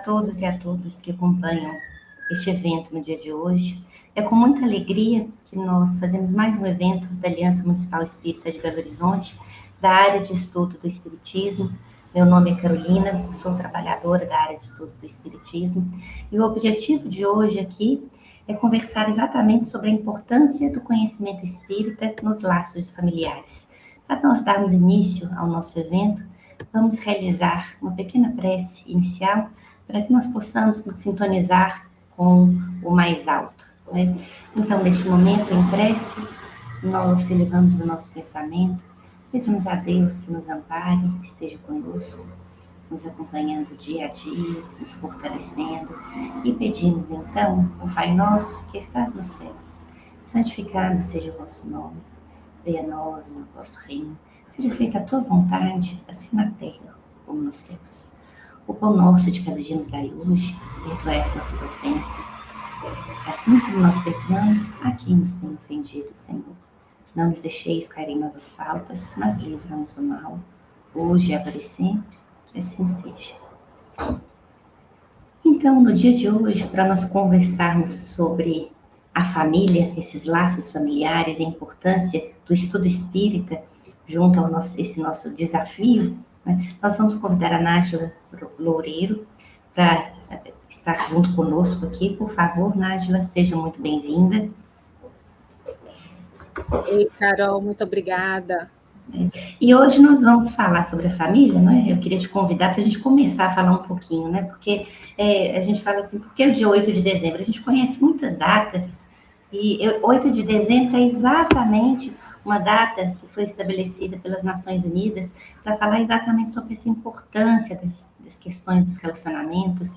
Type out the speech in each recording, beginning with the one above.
todos e a todas que acompanham este evento no dia de hoje. É com muita alegria que nós fazemos mais um evento da Aliança Municipal Espírita de Belo Horizonte, da área de estudo do Espiritismo. Meu nome é Carolina, sou trabalhadora da área de estudo do Espiritismo, e o objetivo de hoje aqui é conversar exatamente sobre a importância do conhecimento espírita nos laços familiares. Para nós darmos início ao nosso evento, vamos realizar uma pequena prece inicial para que nós possamos nos sintonizar com o mais alto, né? Então, neste momento, em prece, nós elevamos o nosso pensamento, pedimos a Deus que nos ampare, que esteja conosco, nos acompanhando dia a dia, nos fortalecendo, e pedimos então, o Pai nosso que estás nos céus, santificado seja o vosso nome, venha a nós o vosso reino, seja feita a tua vontade, assim na terra como nos céus. O pão nosso de cada dia nos dai hoje, perdoai as nossas ofensas, assim como nós perdoamos a quem nos tem ofendido, Senhor. Não nos deixeis cair em novas faltas, mas livra-nos do mal, hoje e agora e sempre, que assim seja. Então, no dia de hoje, para nós conversarmos sobre a família, esses laços familiares, a importância do estudo espírita, junto ao esse nosso desafio, né, nós vamos convidar a Nájila Loureiro para estar junto conosco aqui. Por favor, Nájila, seja muito bem-vinda. Ei, Carol, muito obrigada. E hoje nós vamos falar sobre a família, não é? Eu queria te convidar para a gente começar a falar um pouquinho, né? Porque a gente fala assim, por que o dia 8 de dezembro? A gente conhece muitas datas, e 8 de dezembro é exatamente uma data que foi estabelecida pelas Nações Unidas para falar exatamente sobre essa importância das questões dos relacionamentos.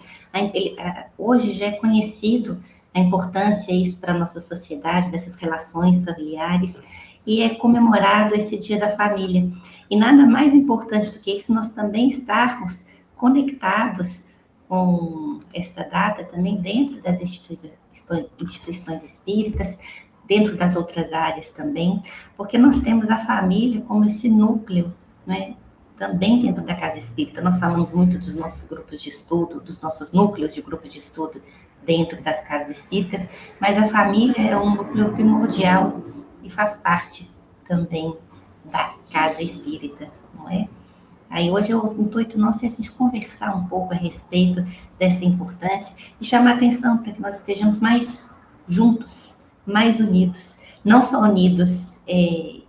Hoje já é conhecido a importância isso para a nossa sociedade, dessas relações familiares, e é comemorado esse Dia da Família. E nada mais importante do que isso, nós também estarmos conectados com essa data também dentro das instituições espíritas, dentro das outras áreas também, porque nós temos a família como esse núcleo, né? Também dentro da casa espírita. Nós falamos muito dos nossos grupos de estudo, dos nossos núcleos de grupo de estudo dentro das casas espíritas, mas a família é um núcleo primordial e faz parte também da casa espírita, não é? Aí hoje o intuito nosso é a gente conversar um pouco a respeito dessa importância e chamar atenção para que nós estejamos mais juntos, mais unidos, não só unidos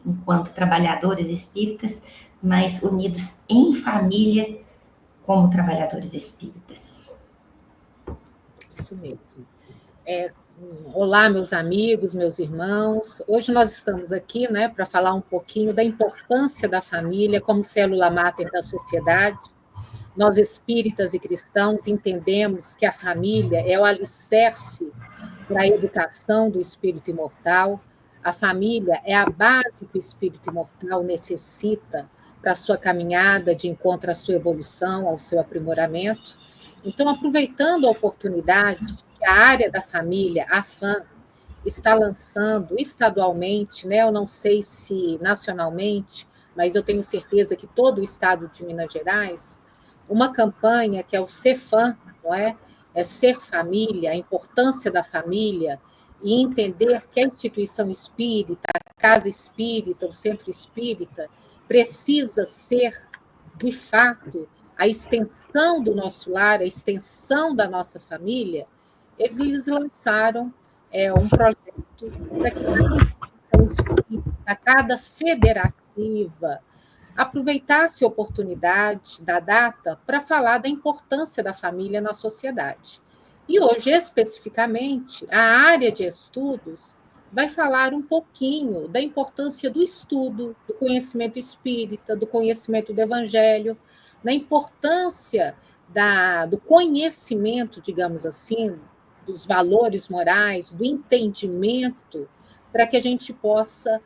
enquanto trabalhadores espíritas, mas unidos em família como trabalhadores espíritas. Isso mesmo. Olá, meus amigos, meus irmãos. Hoje nós estamos aqui, né, para falar um pouquinho da importância da família como célula máter da sociedade. Nós, espíritas e cristãos, entendemos que a família é o alicerce para a educação do espírito imortal. A família é a base que o espírito imortal necessita para a sua caminhada de encontro à sua evolução, ao seu aprimoramento. Então, aproveitando a oportunidade que a área da família, a FAM, está lançando estadualmente, né? Eu não sei se nacionalmente, mas eu tenho certeza que todo o estado de Minas Gerais, uma campanha que é o CFAM, não é? É ser família, a importância da família, e entender que a instituição espírita, a casa espírita, o centro espírita, precisa ser, de fato, a extensão do nosso lar, a extensão da nossa família. Eles lançaram um projeto para que cada instituição espírita, cada federativa, aproveitasse a oportunidade da data para falar da importância da família na sociedade. E hoje, especificamente, a área de estudos vai falar um pouquinho da importância do estudo, do conhecimento espírita, do conhecimento do evangelho, da importância do conhecimento, digamos assim, dos valores morais, do entendimento, para que a gente possa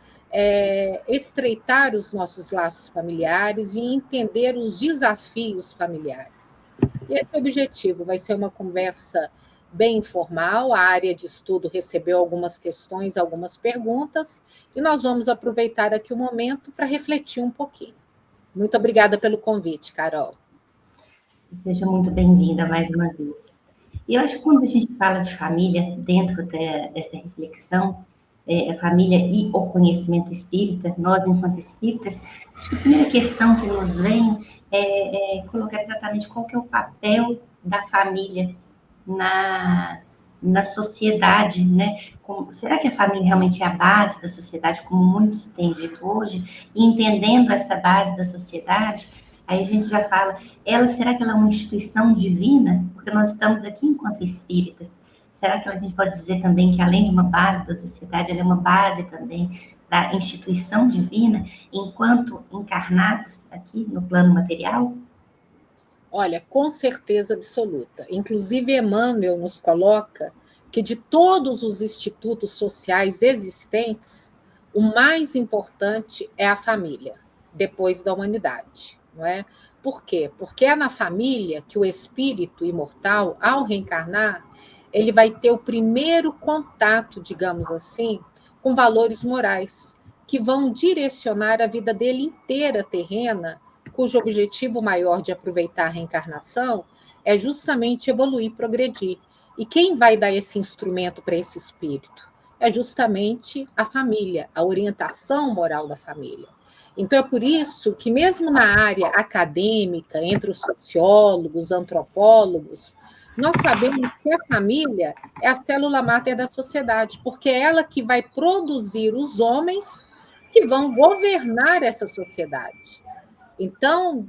estreitar os nossos laços familiares e entender os desafios familiares. E esse é o objetivo, vai ser uma conversa bem informal, a área de estudo recebeu algumas questões, algumas perguntas, e nós vamos aproveitar aqui o momento para refletir um pouquinho. Muito obrigada pelo convite, Carol. Seja muito bem-vinda mais uma vez. E eu acho que quando a gente fala de família, dentro dessa reflexão, a família e o conhecimento espírita, nós, enquanto espíritas, acho que a primeira questão que nos vem é colocar exatamente qual que é o papel da família na, na sociedade, né? Será que a família realmente é a base da sociedade, como muitos têm dito hoje? E entendendo essa base da sociedade, aí a gente já fala, será que ela é uma instituição divina? Porque nós estamos aqui enquanto espíritas. Será que a gente pode dizer também que, além de uma base da sociedade, ela é uma base também da instituição divina, enquanto encarnados aqui no plano material? Olha, com certeza absoluta. Inclusive, Emmanuel nos coloca que de todos os institutos sociais existentes, o mais importante é a família, depois da humanidade, não é? Por quê? Porque é na família que o espírito imortal, ao reencarnar, ele vai ter o primeiro contato, digamos assim, com valores morais que vão direcionar a vida dele inteira terrena, cujo objetivo maior de aproveitar a reencarnação é justamente evoluir, progredir. E quem vai dar esse instrumento para esse espírito? É justamente a família, a orientação moral da família. Então, é por isso que, mesmo na área acadêmica, entre os sociólogos, antropólogos, nós sabemos que a família é a célula máter da sociedade, porque é ela que vai produzir os homens que vão governar essa sociedade. Então,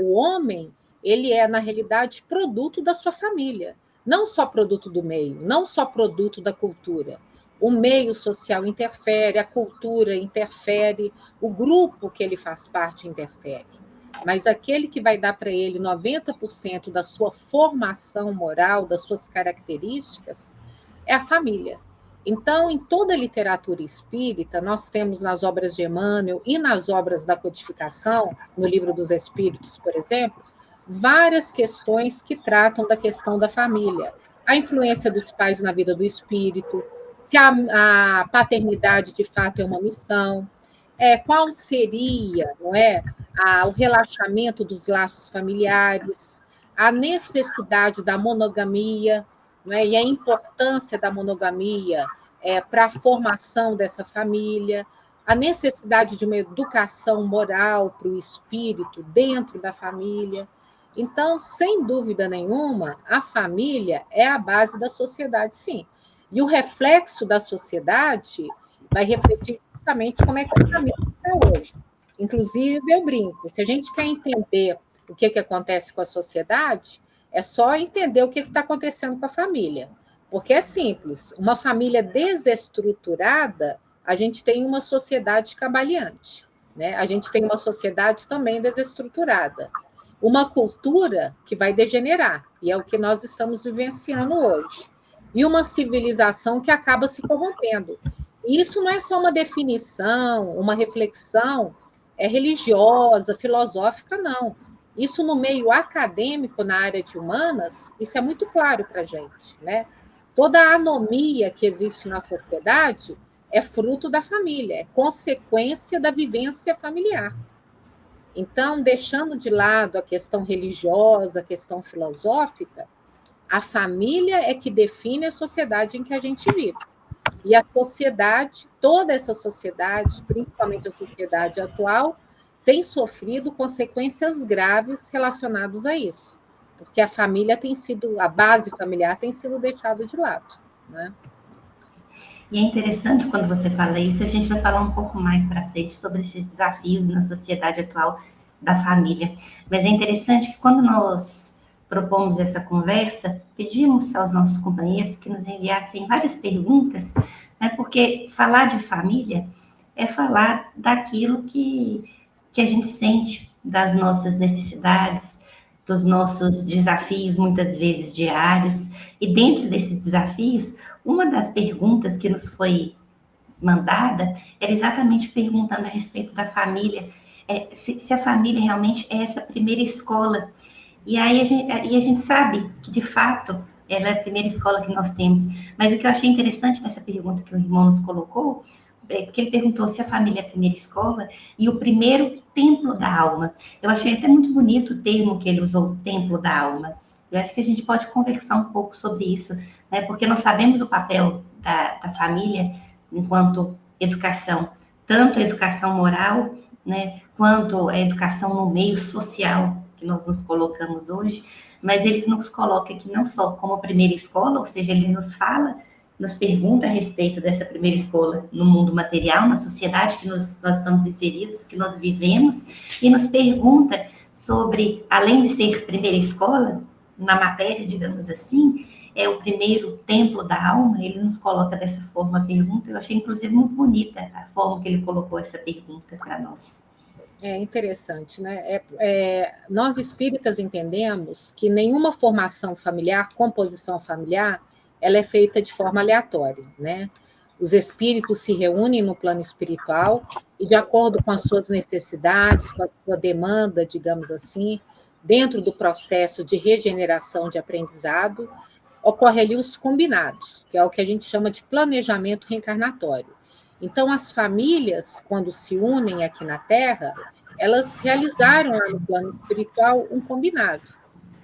o homem, ele é, na realidade, produto da sua família, não só produto do meio, não só produto da cultura. O meio social interfere, a cultura interfere, o grupo que ele faz parte interfere. Mas aquele que vai dar para ele 90% da sua formação moral, das suas características, é a família. Então, em toda a literatura espírita, nós temos nas obras de Emmanuel e nas obras da codificação, no Livro dos Espíritos, por exemplo, várias questões que tratam da questão da família. A influência dos pais na vida do espírito, se a paternidade de fato é uma missão, qual seria, não é, o relaxamento dos laços familiares, a necessidade da monogamia, não é, e a importância da monogamia para a formação dessa família, a necessidade de uma educação moral para o espírito dentro da família. Então, sem dúvida nenhuma, a família é a base da sociedade, sim. E o reflexo da sociedade vai refletir justamente como é que a família está hoje. Inclusive, eu brinco, se a gente quer entender o que acontece com a sociedade, é só entender o que está acontecendo com a família. Porque é simples, uma família desestruturada, a gente tem uma sociedade cambaleante, né? A gente tem uma sociedade também desestruturada. Uma cultura que vai degenerar, e é o que nós estamos vivenciando hoje. E uma civilização que acaba se corrompendo. E isso não é só uma definição, uma reflexão religiosa, filosófica, não. Isso no meio acadêmico, na área de humanas, isso é muito claro para a gente, né? Toda a anomia que existe na sociedade é fruto da família, é consequência da vivência familiar. Então, deixando de lado a questão religiosa, a questão filosófica, a família é que define a sociedade em que a gente vive. E a sociedade, toda essa sociedade, principalmente a sociedade atual, tem sofrido consequências graves relacionadas a isso, porque a família tem sido, a base familiar tem sido deixada de lado, né? E é interessante quando você fala isso, a gente vai falar um pouco mais para frente sobre esses desafios na sociedade atual da família. Mas é interessante que quando nós propomos essa conversa, pedimos aos nossos companheiros que nos enviassem várias perguntas, né, porque falar de família é falar daquilo que a gente sente, das nossas necessidades, dos nossos desafios, muitas vezes diários. E dentro desses desafios, uma das perguntas que nos foi mandada era exatamente perguntando a respeito da família, se a família realmente é essa primeira escola. E aí a gente sabe que, de fato, ela é a primeira escola que nós temos. Mas o que eu achei interessante nessa pergunta que o irmão nos colocou porque ele perguntou se a família é a primeira escola e o primeiro templo da alma. Eu achei até muito bonito o termo que ele usou, templo da alma. Eu acho que a gente pode conversar um pouco sobre isso, né? Porque nós sabemos o papel da família enquanto educação, tanto a educação moral, né, quanto a educação no meio social que nós nos colocamos hoje, mas ele nos coloca aqui não só como a primeira escola, ou seja, ele nos fala, nos pergunta a respeito dessa primeira escola no mundo material, na sociedade que nós estamos inseridos, que nós vivemos, e nos pergunta sobre, além de ser primeira escola, na matéria, digamos assim, é o primeiro templo da alma, ele nos coloca dessa forma a pergunta. Eu achei, inclusive, muito bonita a forma que ele colocou essa pergunta para nós. É interessante, né? Nós espíritas entendemos que nenhuma formação familiar, composição familiar, ela é feita de forma aleatória, né? Os espíritos se reúnem no plano espiritual e, de acordo com as suas necessidades, com a sua demanda, digamos assim, dentro do processo de regeneração de aprendizado, ocorre ali os combinados, que é o que a gente chama de planejamento reencarnatório. Então, as famílias, quando se unem aqui na Terra, elas realizaram lá no plano espiritual um combinado.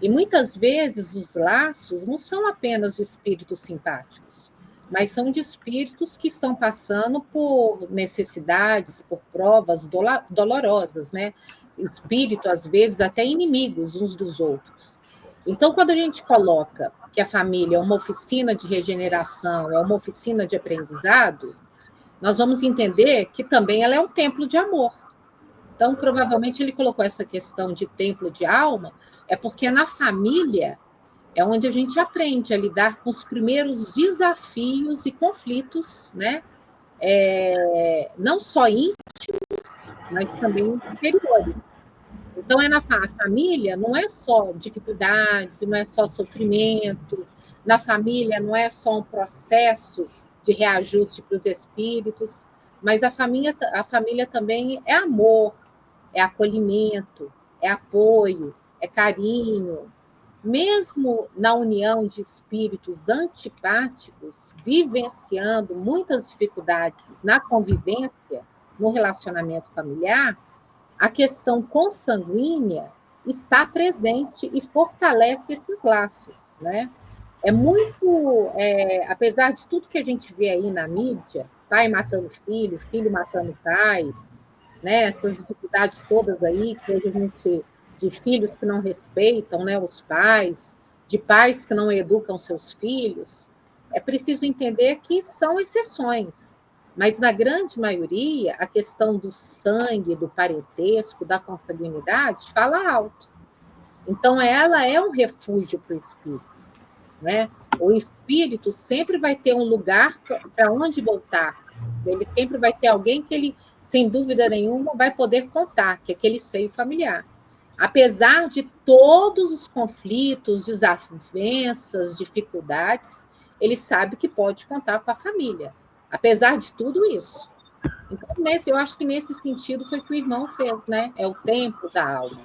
E muitas vezes os laços não são apenas de espíritos simpáticos, mas são de espíritos que estão passando por necessidades, por provas dolorosas, né? Espírito, às vezes, até inimigos uns dos outros. Então, quando a gente coloca que a família é uma oficina de regeneração, é uma oficina de aprendizado, nós vamos entender que também ela é um templo de amor. Então, provavelmente, ele colocou essa questão de templo de alma, é porque na família é onde a gente aprende a lidar com os primeiros desafios e conflitos, né? Não só íntimos, mas também exteriores. Então, a família não é só dificuldade, não é só sofrimento, na família não é só um processo de reajuste para os espíritos, mas a família também é amor, é acolhimento, é apoio, é carinho. Mesmo na união de espíritos antipáticos, vivenciando muitas dificuldades na convivência, no relacionamento familiar, a questão consanguínea está presente e fortalece esses laços, né? Apesar de tudo que a gente vê aí na mídia, pai matando filho, filho matando pai, né? Essas dificuldades todas aí que hoje a gente de filhos que não respeitam, né, os pais, de pais que não educam seus filhos, é preciso entender que são exceções. Mas, na grande maioria, a questão do sangue, do parentesco, da consanguinidade, fala alto. Então, ela é um refúgio para o espírito, né? O espírito sempre vai ter um lugar para onde voltar. Ele sempre vai ter alguém que ele, sem dúvida nenhuma, vai poder contar, que é aquele seio familiar. Apesar de todos os conflitos, desavenças, dificuldades, ele sabe que pode contar com a família, apesar de tudo isso. Então, eu acho que nesse sentido foi que o irmão fez, né? É o templo da alma.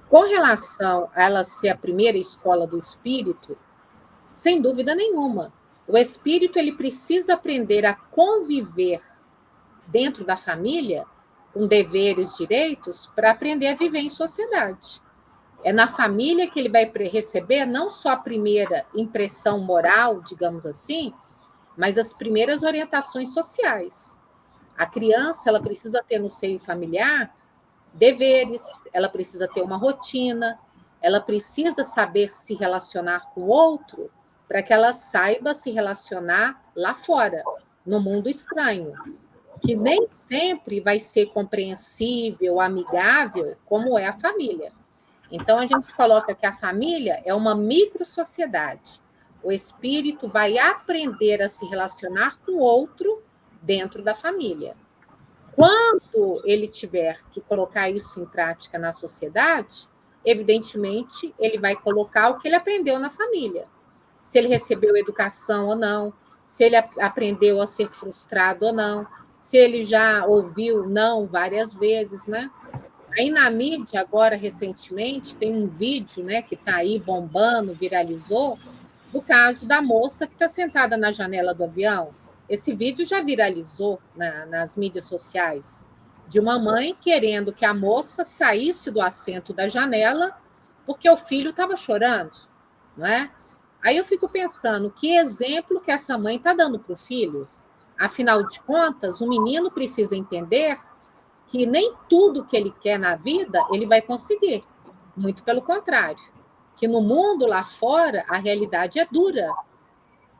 Com relação a ela ser a primeira escola do espírito, sem dúvida nenhuma. O espírito ele precisa aprender a conviver dentro da família com deveres, direitos, para aprender a viver em sociedade. É na família que ele vai receber não só a primeira impressão moral, digamos assim, mas as primeiras orientações sociais. A criança ela precisa ter no seio familiar deveres, ela precisa ter uma rotina, ela precisa saber se relacionar com o outro para que ela saiba se relacionar lá fora, no mundo estranho, que nem sempre vai ser compreensível, amigável, como é a família. Então, a gente coloca que a família é uma microsociedade. O espírito vai aprender a se relacionar com o outro dentro da família. Quando ele tiver que colocar isso em prática na sociedade, evidentemente, ele vai colocar o que ele aprendeu na família. Se ele recebeu educação ou não, se ele aprendeu a ser frustrado ou não, se ele já ouviu não várias vezes, né? Aí na mídia, agora, recentemente, tem um vídeo, né, que está aí bombando, viralizou, do caso da moça que está sentada na janela do avião. Esse vídeo já viralizou nas mídias sociais, de uma mãe querendo que a moça saísse do assento da janela porque o filho estava chorando, não é? Aí eu fico pensando, que exemplo que essa mãe está dando para o filho? Afinal de contas, o menino precisa entender que nem tudo que ele quer na vida ele vai conseguir. Muito pelo contrário. Que no mundo lá fora, a realidade é dura.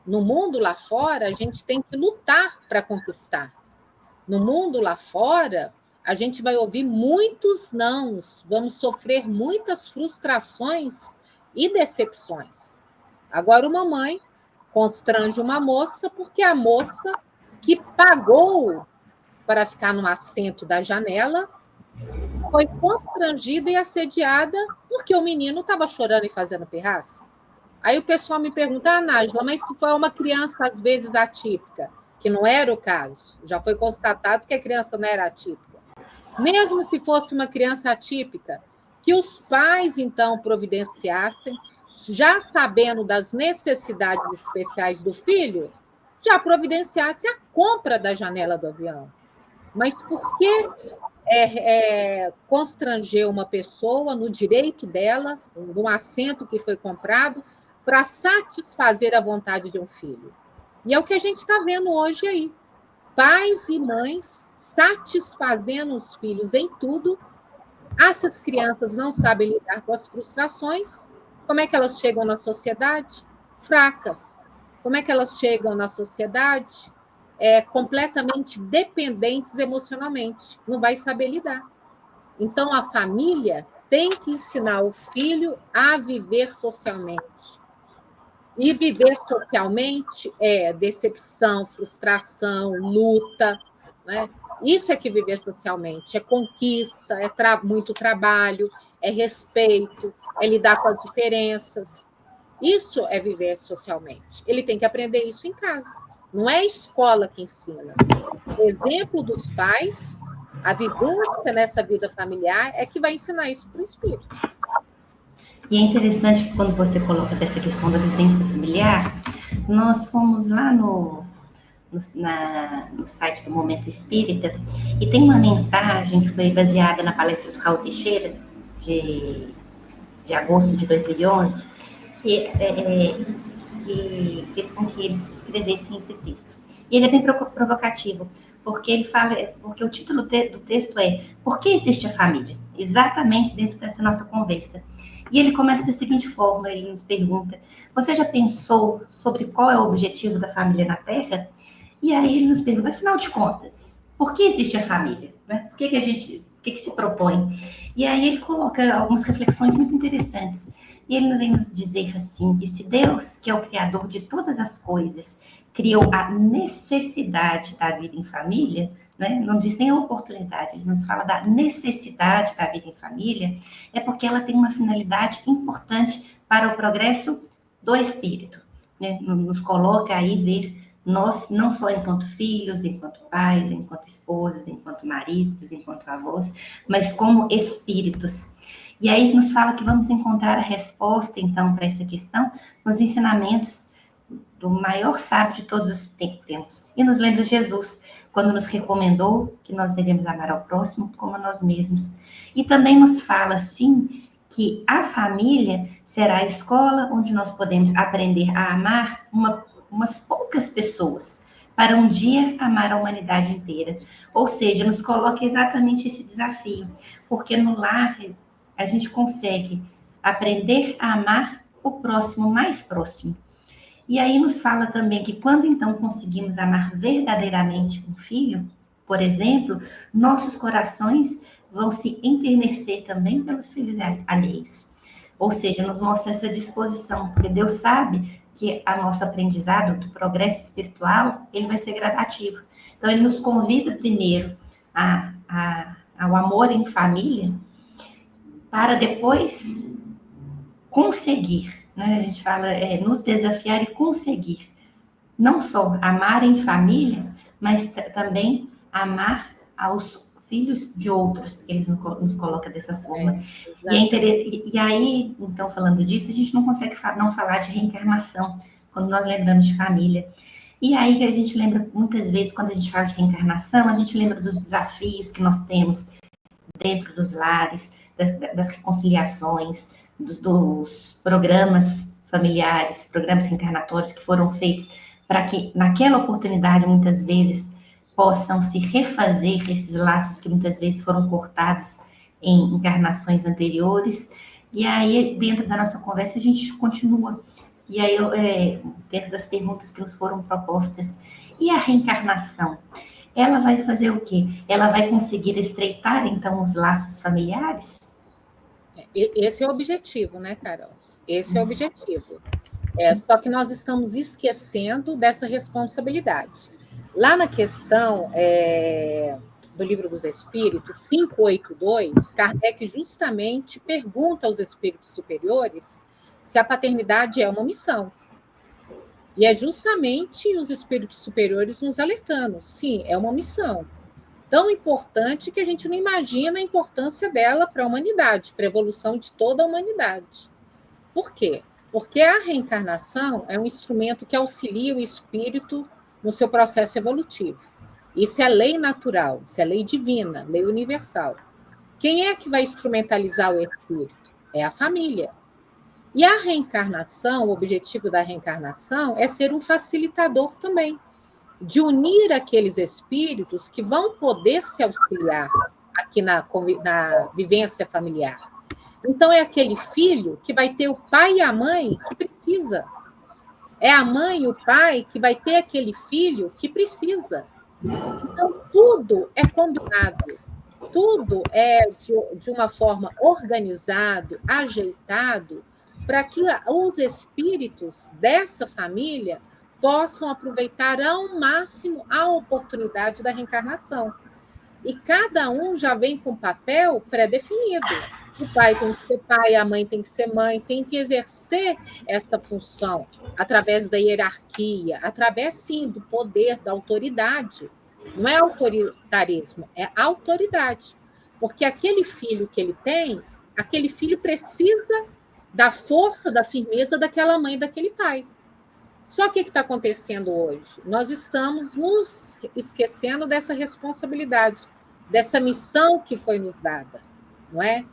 No mundo lá fora, a gente tem que lutar para conquistar. No mundo lá fora, a gente vai ouvir muitos nãos, vamos sofrer muitas frustrações e decepções. Agora, uma mãe constrange uma moça porque a moça que pagou para ficar no assento da janela foi constrangida e assediada porque o menino estava chorando e fazendo pirraça. Aí o pessoal me pergunta, Nájila, mas se for uma criança, às vezes, atípica, que não era o caso, já foi constatado que a criança não era atípica. Mesmo se fosse uma criança atípica, que os pais, então, providenciassem, já sabendo das necessidades especiais do filho, já providenciasse a compra da janela do avião. Mas por que constranger uma pessoa no direito dela, num assento que foi comprado, para satisfazer a vontade de um filho? E é o que a gente está vendo hoje aí. Pais e mães satisfazendo os filhos em tudo. Essas crianças não sabem lidar com as frustrações. Como é que elas chegam na sociedade? Fracas. Como é que elas chegam na sociedade? Completamente dependentes emocionalmente. Não vai saber lidar. Então, a família tem que ensinar o filho a viver socialmente. E viver socialmente é decepção, frustração, luta, né? Isso é que viver socialmente, é conquista, é muito trabalho, é respeito, é lidar com as diferenças. Isso é viver socialmente. Ele tem que aprender isso em casa. Não é a escola que ensina. O exemplo dos pais, a vivência nessa vida familiar é que vai ensinar isso para o espírito. E é interessante que quando você coloca dessa questão da vivência familiar, nós fomos lá no site do Momento Espírita e tem uma mensagem que foi baseada na palestra do Raul Teixeira, de agosto de 2011, que fez com que eles escrevessem esse texto. E ele é bem provocativo, porque ele fala, porque o título do texto é Por que existe a família? Exatamente dentro dessa nossa conversa. E ele começa da seguinte forma, ele nos pergunta, você já pensou sobre qual é o objetivo da família na Terra? E aí ele nos pergunta, afinal de contas, por que existe a família? Né? Por que se propõe? E aí ele coloca algumas reflexões muito interessantes. E ele vem nos dizer assim, que se Deus, que é o Criador de todas as coisas, criou a necessidade da vida em família, né? Não diz nem a oportunidade, ele nos fala da necessidade da vida em família, é porque ela tem uma finalidade importante para o progresso do espírito. Né? Nos coloca aí ver nós, não só enquanto filhos, enquanto pais, enquanto esposas, enquanto maridos, enquanto avós, mas como espíritos. E aí nos fala que vamos encontrar a resposta, então, para essa questão nos ensinamentos do maior sábio de todos os tempos. E nos lembra Jesus, quando nos recomendou que nós devemos amar ao próximo como a nós mesmos. E também nos fala, sim, que a família será a escola onde nós podemos aprender a amar umas poucas pessoas, para um dia amar a humanidade inteira. Ou seja, nos coloca exatamente esse desafio, porque no lar a gente consegue aprender a amar o próximo mais próximo. E aí nos fala também que quando então conseguimos amar verdadeiramente um filho, por exemplo, nossos corações vão se enternecer também pelos filhos alheios. Ou seja, nos mostra essa disposição, porque Deus sabe que o nosso aprendizado do progresso espiritual, ele vai ser gradativo. Então, ele nos convida primeiro ao amor em família, para depois conseguir, né? A gente fala, nos desafiar e conseguir, não só amar em família, mas também amar aos filhos de outros, que eles nos colocam dessa forma. E aí, então, falando disso, a gente não consegue não falar de reencarnação, quando nós lembramos de família. E aí que a gente lembra, muitas vezes, quando a gente fala de reencarnação, a gente lembra dos desafios que nós temos dentro dos lares, das reconciliações, dos programas familiares, programas reencarnatórios que foram feitos para que, naquela oportunidade, muitas vezes, possam se refazer esses laços que muitas vezes foram cortados em encarnações anteriores. E aí, dentro da nossa conversa, a gente continua. E aí, dentro das perguntas que nos foram propostas, e a reencarnação? Ela vai fazer o quê? Ela vai conseguir estreitar, então, os laços familiares? Esse é o objetivo, né, Carol? Esse é o objetivo. Só que nós estamos esquecendo dessa responsabilidade. Lá na questão do Livro dos Espíritos, 582, Kardec justamente pergunta aos espíritos superiores se a paternidade é uma missão. E é justamente os espíritos superiores nos alertando. Sim, é uma missão. Tão importante que a gente não imagina a importância dela para a humanidade, para a evolução de toda a humanidade. Por quê? Porque a reencarnação é um instrumento que auxilia o espírito no seu processo evolutivo. Isso é lei natural, isso é lei divina, lei universal. Quem é que vai instrumentalizar o espírito? É a família. E a reencarnação, o objetivo da reencarnação é ser um facilitador também, de unir aqueles espíritos que vão poder se auxiliar aqui na vivência familiar. Então, é aquele filho que vai ter o pai e a mãe que precisa. É a mãe e o pai que vai ter aquele filho que precisa. Então, tudo é combinado. Tudo é de uma forma organizado, ajeitado, para que os espíritos dessa família possam aproveitar ao máximo a oportunidade da reencarnação. E cada um já vem com papel pré-definido. O pai tem que ser pai, a mãe tem que ser mãe, tem que exercer essa função através da hierarquia, através, sim, do poder, da autoridade. Não é autoritarismo, é autoridade. Porque aquele filho que ele tem, aquele filho precisa da força, da firmeza daquela mãe, daquele pai. Só que o que está acontecendo hoje? Nós estamos nos esquecendo dessa responsabilidade, dessa missão que foi nos dada, não é?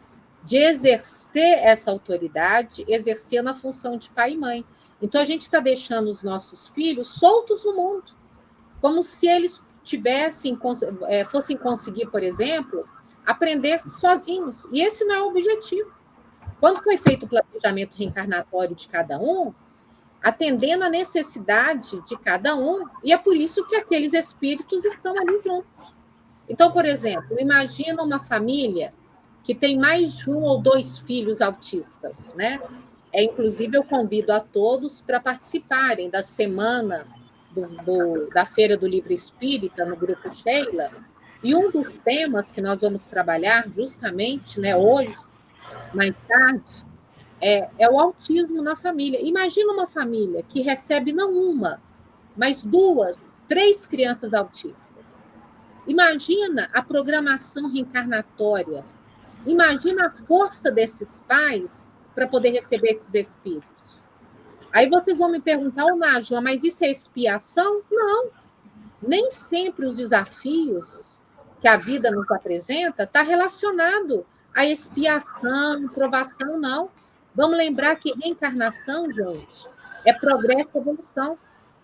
De exercer essa autoridade, exercendo a função de pai e mãe. Então, a gente está deixando os nossos filhos soltos no mundo, como se eles fossem conseguir, por exemplo, aprender sozinhos. E esse não é o objetivo. Quando foi feito o planejamento reencarnatório de cada um, atendendo à necessidade de cada um, e é por isso que aqueles espíritos estão ali juntos. Então, por exemplo, imagina uma família que tem mais de 1 ou 2 filhos autistas, né? Inclusive, eu convido a todos para participarem da semana da Feira do Livro Espírita, no Grupo Sheila, e um dos temas que nós vamos trabalhar justamente, né, hoje, mais tarde, é o autismo na família. Imagina uma família que recebe não uma, mas 2, 3 crianças autistas. Imagina a programação reencarnatória. Imagina a força desses pais para poder receber esses espíritos. Aí vocês vão me perguntar, Nájila, mas isso é expiação? Não. Nem sempre os desafios que a vida nos apresenta está relacionado à expiação, provação, não. Vamos lembrar que reencarnação, gente, é progresso e evolução.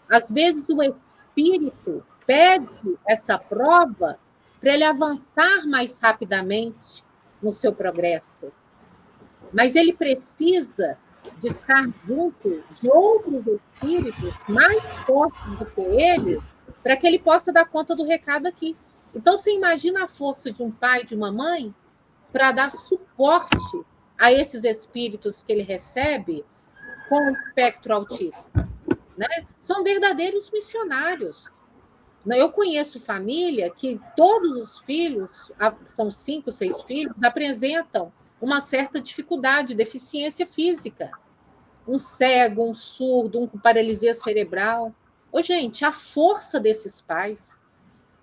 Às vezes o espírito pede essa prova para ele avançar mais rapidamente no seu progresso. Mas ele precisa de estar junto de outros espíritos mais fortes do que ele para que ele possa dar conta do recado aqui. Então, você imagina a força de um pai, de uma mãe, para dar suporte a esses espíritos que ele recebe com o espectro autista, né? São verdadeiros missionários. Eu conheço família que todos os filhos, são 5, 6 filhos, apresentam uma certa dificuldade, deficiência física. Um cego, um surdo, um com paralisia cerebral. Gente, a força desses pais.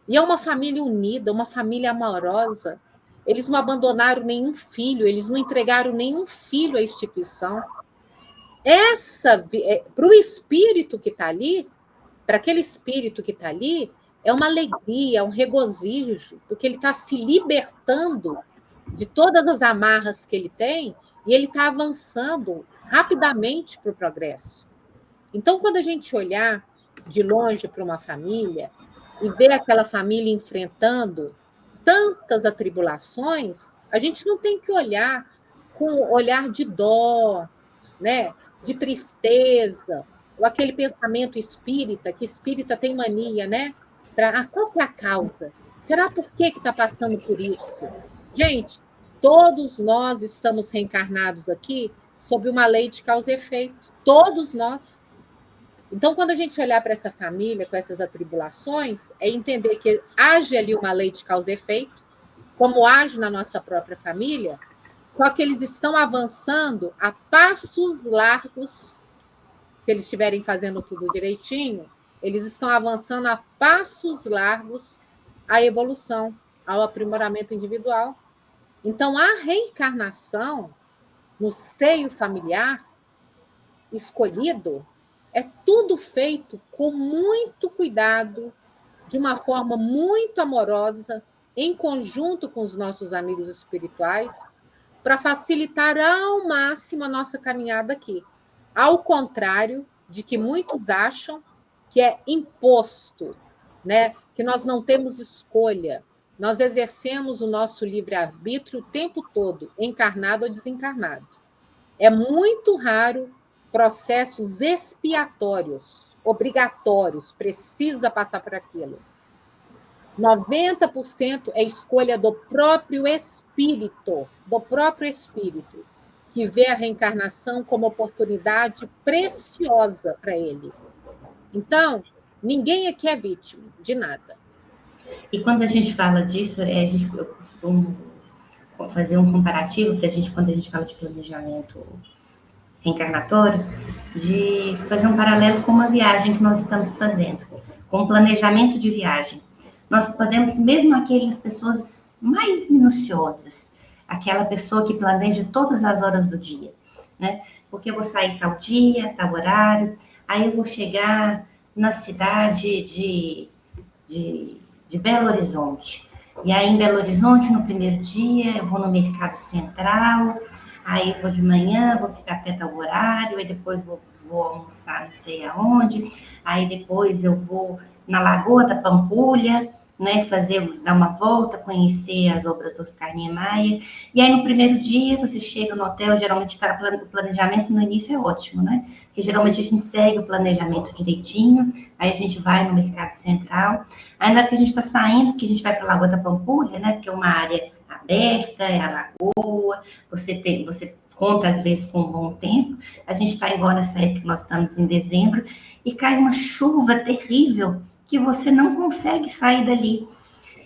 E é uma família unida, uma família amorosa. Eles não abandonaram nenhum filho, eles não entregaram nenhum filho à instituição. Para o espírito que está ali, para aquele espírito que está ali, é uma alegria, um regozijo, porque ele está se libertando de todas as amarras que ele tem e ele está avançando rapidamente para o progresso. Então, quando a gente olhar de longe para uma família e ver aquela família enfrentando tantas atribulações, a gente não tem que olhar com olhar de dó, né, de tristeza, ou aquele pensamento espírita, que espírita tem mania, né? Qual que é a causa? Será por que está passando por isso? Gente, todos nós estamos reencarnados aqui sob uma lei de causa e efeito. Todos nós. Então, quando a gente olhar para essa família com essas atribulações, é entender que age ali uma lei de causa e efeito, como age na nossa própria família, só que eles estão avançando a passos largos. Se eles estiverem fazendo tudo direitinho, eles estão avançando a passos largos à evolução, ao aprimoramento individual. Então, a reencarnação no seio familiar escolhido é tudo feito com muito cuidado, de uma forma muito amorosa, em conjunto com os nossos amigos espirituais, para facilitar ao máximo a nossa caminhada aqui. Ao contrário de que muitos acham que é imposto, né? Que nós não temos escolha. Nós exercemos o nosso livre-arbítrio o tempo todo, encarnado ou desencarnado. É muito raro processos expiatórios, obrigatórios, precisa passar por aquilo. 90% é escolha do próprio espírito, que vê a reencarnação como oportunidade preciosa para ele. Então, ninguém aqui é vítima de nada. E quando a gente fala disso, eu costumo fazer um comparativo, quando a gente fala de planejamento reencarnatório, de fazer um paralelo com uma viagem que nós estamos fazendo, com um planejamento de viagem. Nós podemos, mesmo aquelas pessoas mais minuciosas, aquela pessoa que planeja todas as horas do dia, né? Porque eu vou sair tal dia, tal horário, aí eu vou chegar na cidade de Belo Horizonte. E aí, em Belo Horizonte, no primeiro dia, eu vou no Mercado Central, aí vou de manhã, vou ficar até tal horário, aí depois vou almoçar não sei aonde, aí depois eu vou na Lagoa da Pampulha, né, dar uma volta, conhecer as obras do Oscar Niemeyer, e aí no primeiro dia você chega no hotel, geralmente o planejamento no início é ótimo, né, porque geralmente a gente segue o planejamento direitinho, aí a gente vai no Mercado Central, aí na hora que a gente está saindo, que a gente vai para a Lagoa da Pampulha, né, que é uma área aberta, é a lagoa, você conta às vezes com um bom tempo, a gente está igual nessa época que nós estamos em dezembro, e cai uma chuva terrível, que você não consegue sair dali.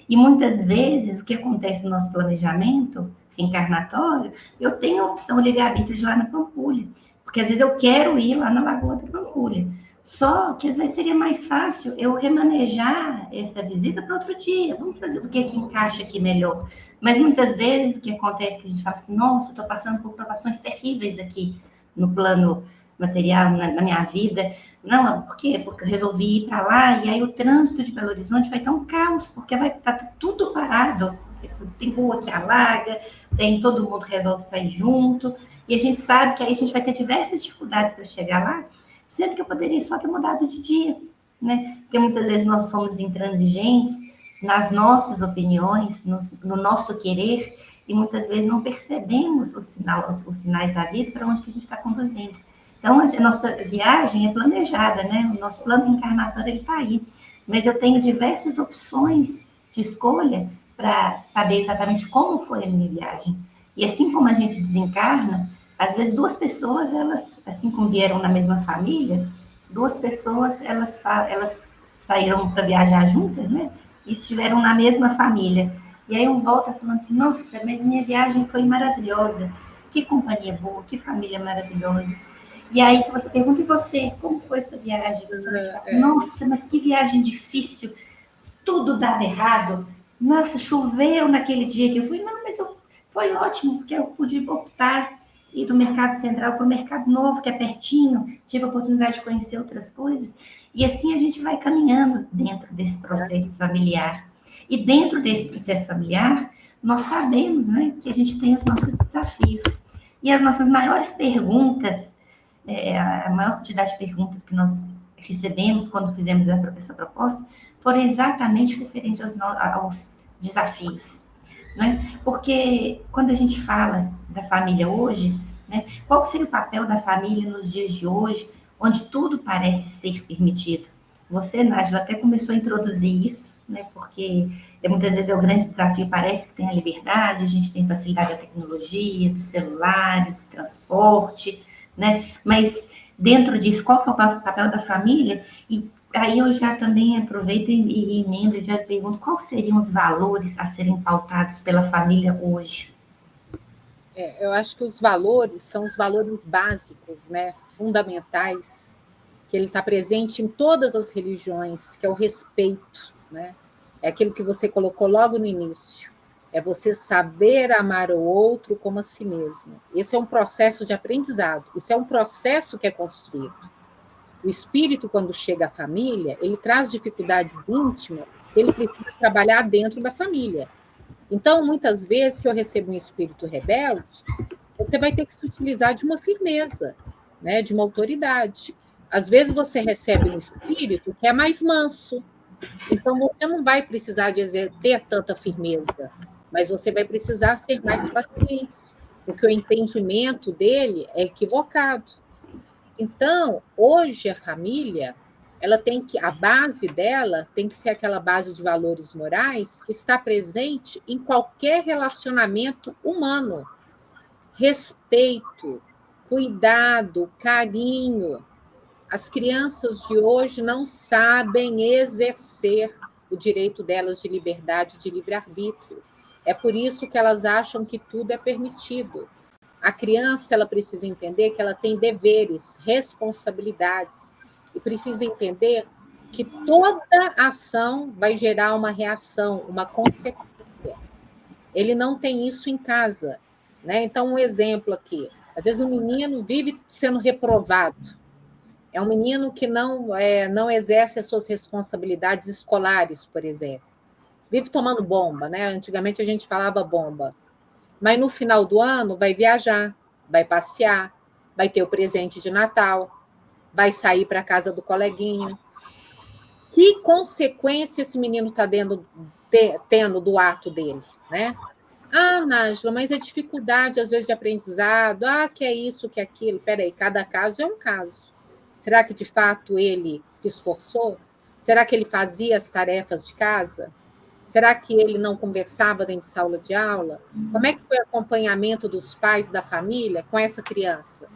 E muitas vezes, o que acontece no nosso planejamento reencarnatório, eu tenho a opção livre-arbítrio de ir lá na Pampulha, porque às vezes eu quero ir lá na Lagoa da Pampulha. Só que às vezes seria mais fácil eu remanejar essa visita para outro dia. Vamos fazer o que encaixa aqui melhor. Mas muitas vezes o que acontece é que a gente fala assim, nossa, estou passando por provações terríveis aqui no plano material, na minha vida. Não, por quê? Porque eu resolvi ir para lá e aí o trânsito de Belo Horizonte vai estar um caos, porque vai estar tudo parado. Tem rua que alaga, todo mundo resolve sair junto, e a gente sabe que aí a gente vai ter diversas dificuldades para chegar lá, sendo que eu poderia só ter mudado de dia, né? Porque muitas vezes nós somos intransigentes nas nossas opiniões, no nosso querer, e muitas vezes não percebemos os sinais da vida para onde que a gente está conduzindo. Então, a nossa viagem é planejada, né? O nosso plano reencarnatório está aí. Mas eu tenho diversas opções de escolha para saber exatamente como foi a minha viagem. E assim como a gente desencarna, às vezes duas pessoas, elas, assim como vieram na mesma família, duas pessoas, elas saíram para viajar juntas, né? E estiveram na mesma família. E aí um volta falando assim, nossa, mas minha viagem foi maravilhosa. Que companhia boa, que família maravilhosa. E aí, se você pergunta, e você, como foi sua viagem? Nossa, mas que viagem difícil, tudo dava errado. Nossa, choveu naquele dia que eu fui. Não, mas foi ótimo, porque eu pude optar ir do mercado central para o mercado novo, que é pertinho, tive a oportunidade de conhecer outras coisas, e assim a gente vai caminhando dentro desse processo familiar. E dentro desse processo familiar, nós sabemos, né, que a gente tem os nossos desafios. E as nossas maiores perguntas, a maior quantidade de perguntas que nós recebemos quando fizemos essa proposta, foram exatamente referentes aos desafios. Né? Porque quando a gente fala da família hoje, né, qual seria o papel da família nos dias de hoje, onde tudo parece ser permitido? Você, Nájila, até começou a introduzir isso, né, porque muitas vezes é o grande desafio, parece que tem a liberdade, a gente tem facilidade da tecnologia, dos celulares, do transporte, né, mas dentro disso, qual que é o papel da família? E aí eu já também aproveito e emendo e já pergunto quais seriam os valores a serem pautados pela família hoje? Eu acho que os valores são os valores básicos, né, fundamentais, que ele está presente em todas as religiões, que é o respeito, né? É aquilo que você colocou logo no início. É você saber amar o outro como a si mesmo. Esse é um processo de aprendizado. Isso é um processo que é construído. O espírito, quando chega à família, ele traz dificuldades íntimas que ele precisa trabalhar dentro da família. Então, muitas vezes, se eu recebo um espírito rebelde, você vai ter que se utilizar de uma firmeza, né, de uma autoridade. Às vezes você recebe um espírito que é mais manso, então você não vai precisar de ter tanta firmeza, mas você vai precisar ser mais paciente, porque o entendimento dele é equivocado. Então, hoje a família, ela tem que, a base dela tem que ser aquela base de valores morais que está presente em qualquer relacionamento humano. Respeito, cuidado, carinho. As crianças de hoje não sabem exercer o direito delas de liberdade, de livre-arbítrio. É por isso que elas acham que tudo é permitido. A criança, ela precisa entender que ela tem deveres, responsabilidades, e precisa entender que toda ação vai gerar uma reação, uma consequência. Ele não tem isso em casa, né? Então, um exemplo aqui. Às vezes, um menino vive sendo reprovado. É um menino que não exerce as suas responsabilidades escolares, por exemplo. Vive tomando bomba, né? Antigamente a gente falava bomba. Mas no final do ano vai viajar, vai passear, vai ter o presente de Natal, vai sair para a casa do coleguinha. Que consequência esse menino está tendo do ato dele, né? Ah, Nájila, mas é dificuldade, às vezes, de aprendizado. Ah, que é isso, que é aquilo. Peraí, cada caso é um caso. Será que, de fato, ele se esforçou? Será que ele fazia as tarefas de casa? Será que ele não conversava dentro de sala de aula? Como é que foi o acompanhamento dos pais da família com essa criança?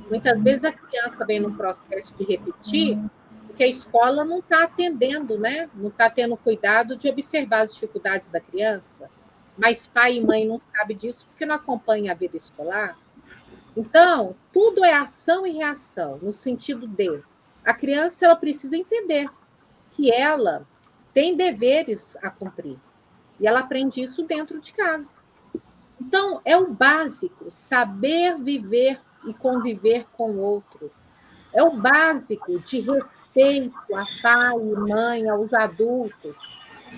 Muitas vezes a criança vem num processo de repetir, porque a escola não está atendendo, né? Não está tendo cuidado de observar as dificuldades da criança. Mas pai e mãe não sabem disso porque não acompanham a vida escolar. Então, tudo é ação e reação, no sentido de a criança ela precisa entender que ela tem deveres a cumprir. E ela aprende isso dentro de casa. Então, é o básico, saber viver e conviver com o outro. É o básico de respeito a pai e mãe, aos adultos.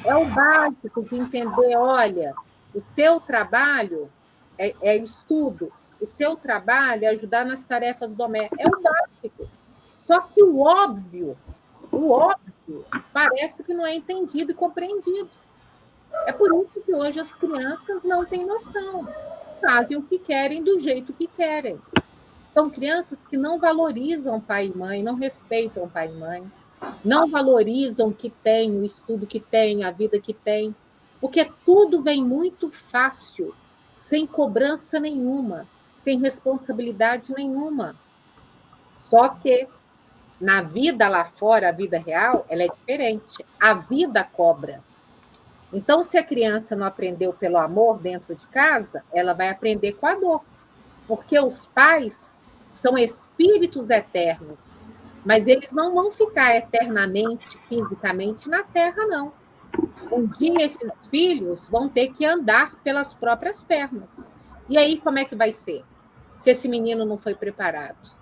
É o básico de entender, olha, o seu trabalho é estudo, o seu trabalho é ajudar nas tarefas domésticas. É o básico. Só que o óbvio, parece que não é entendido e compreendido. É por isso que hoje as crianças não têm noção. Fazem o que querem do jeito que querem. São crianças que não valorizam pai e mãe, não respeitam pai e mãe, não valorizam o que tem, o estudo que tem, a vida que tem, porque tudo vem muito fácil, sem cobrança nenhuma, sem responsabilidade nenhuma. Só que na vida lá fora, a vida real, ela é diferente. A vida cobra. Então, se a criança não aprendeu pelo amor dentro de casa, ela vai aprender com a dor. Porque os pais são espíritos eternos, mas eles não vão ficar eternamente, fisicamente, na Terra, não. Um dia esses filhos vão ter que andar pelas próprias pernas. E aí, como é que vai ser? se esse menino não foi preparado.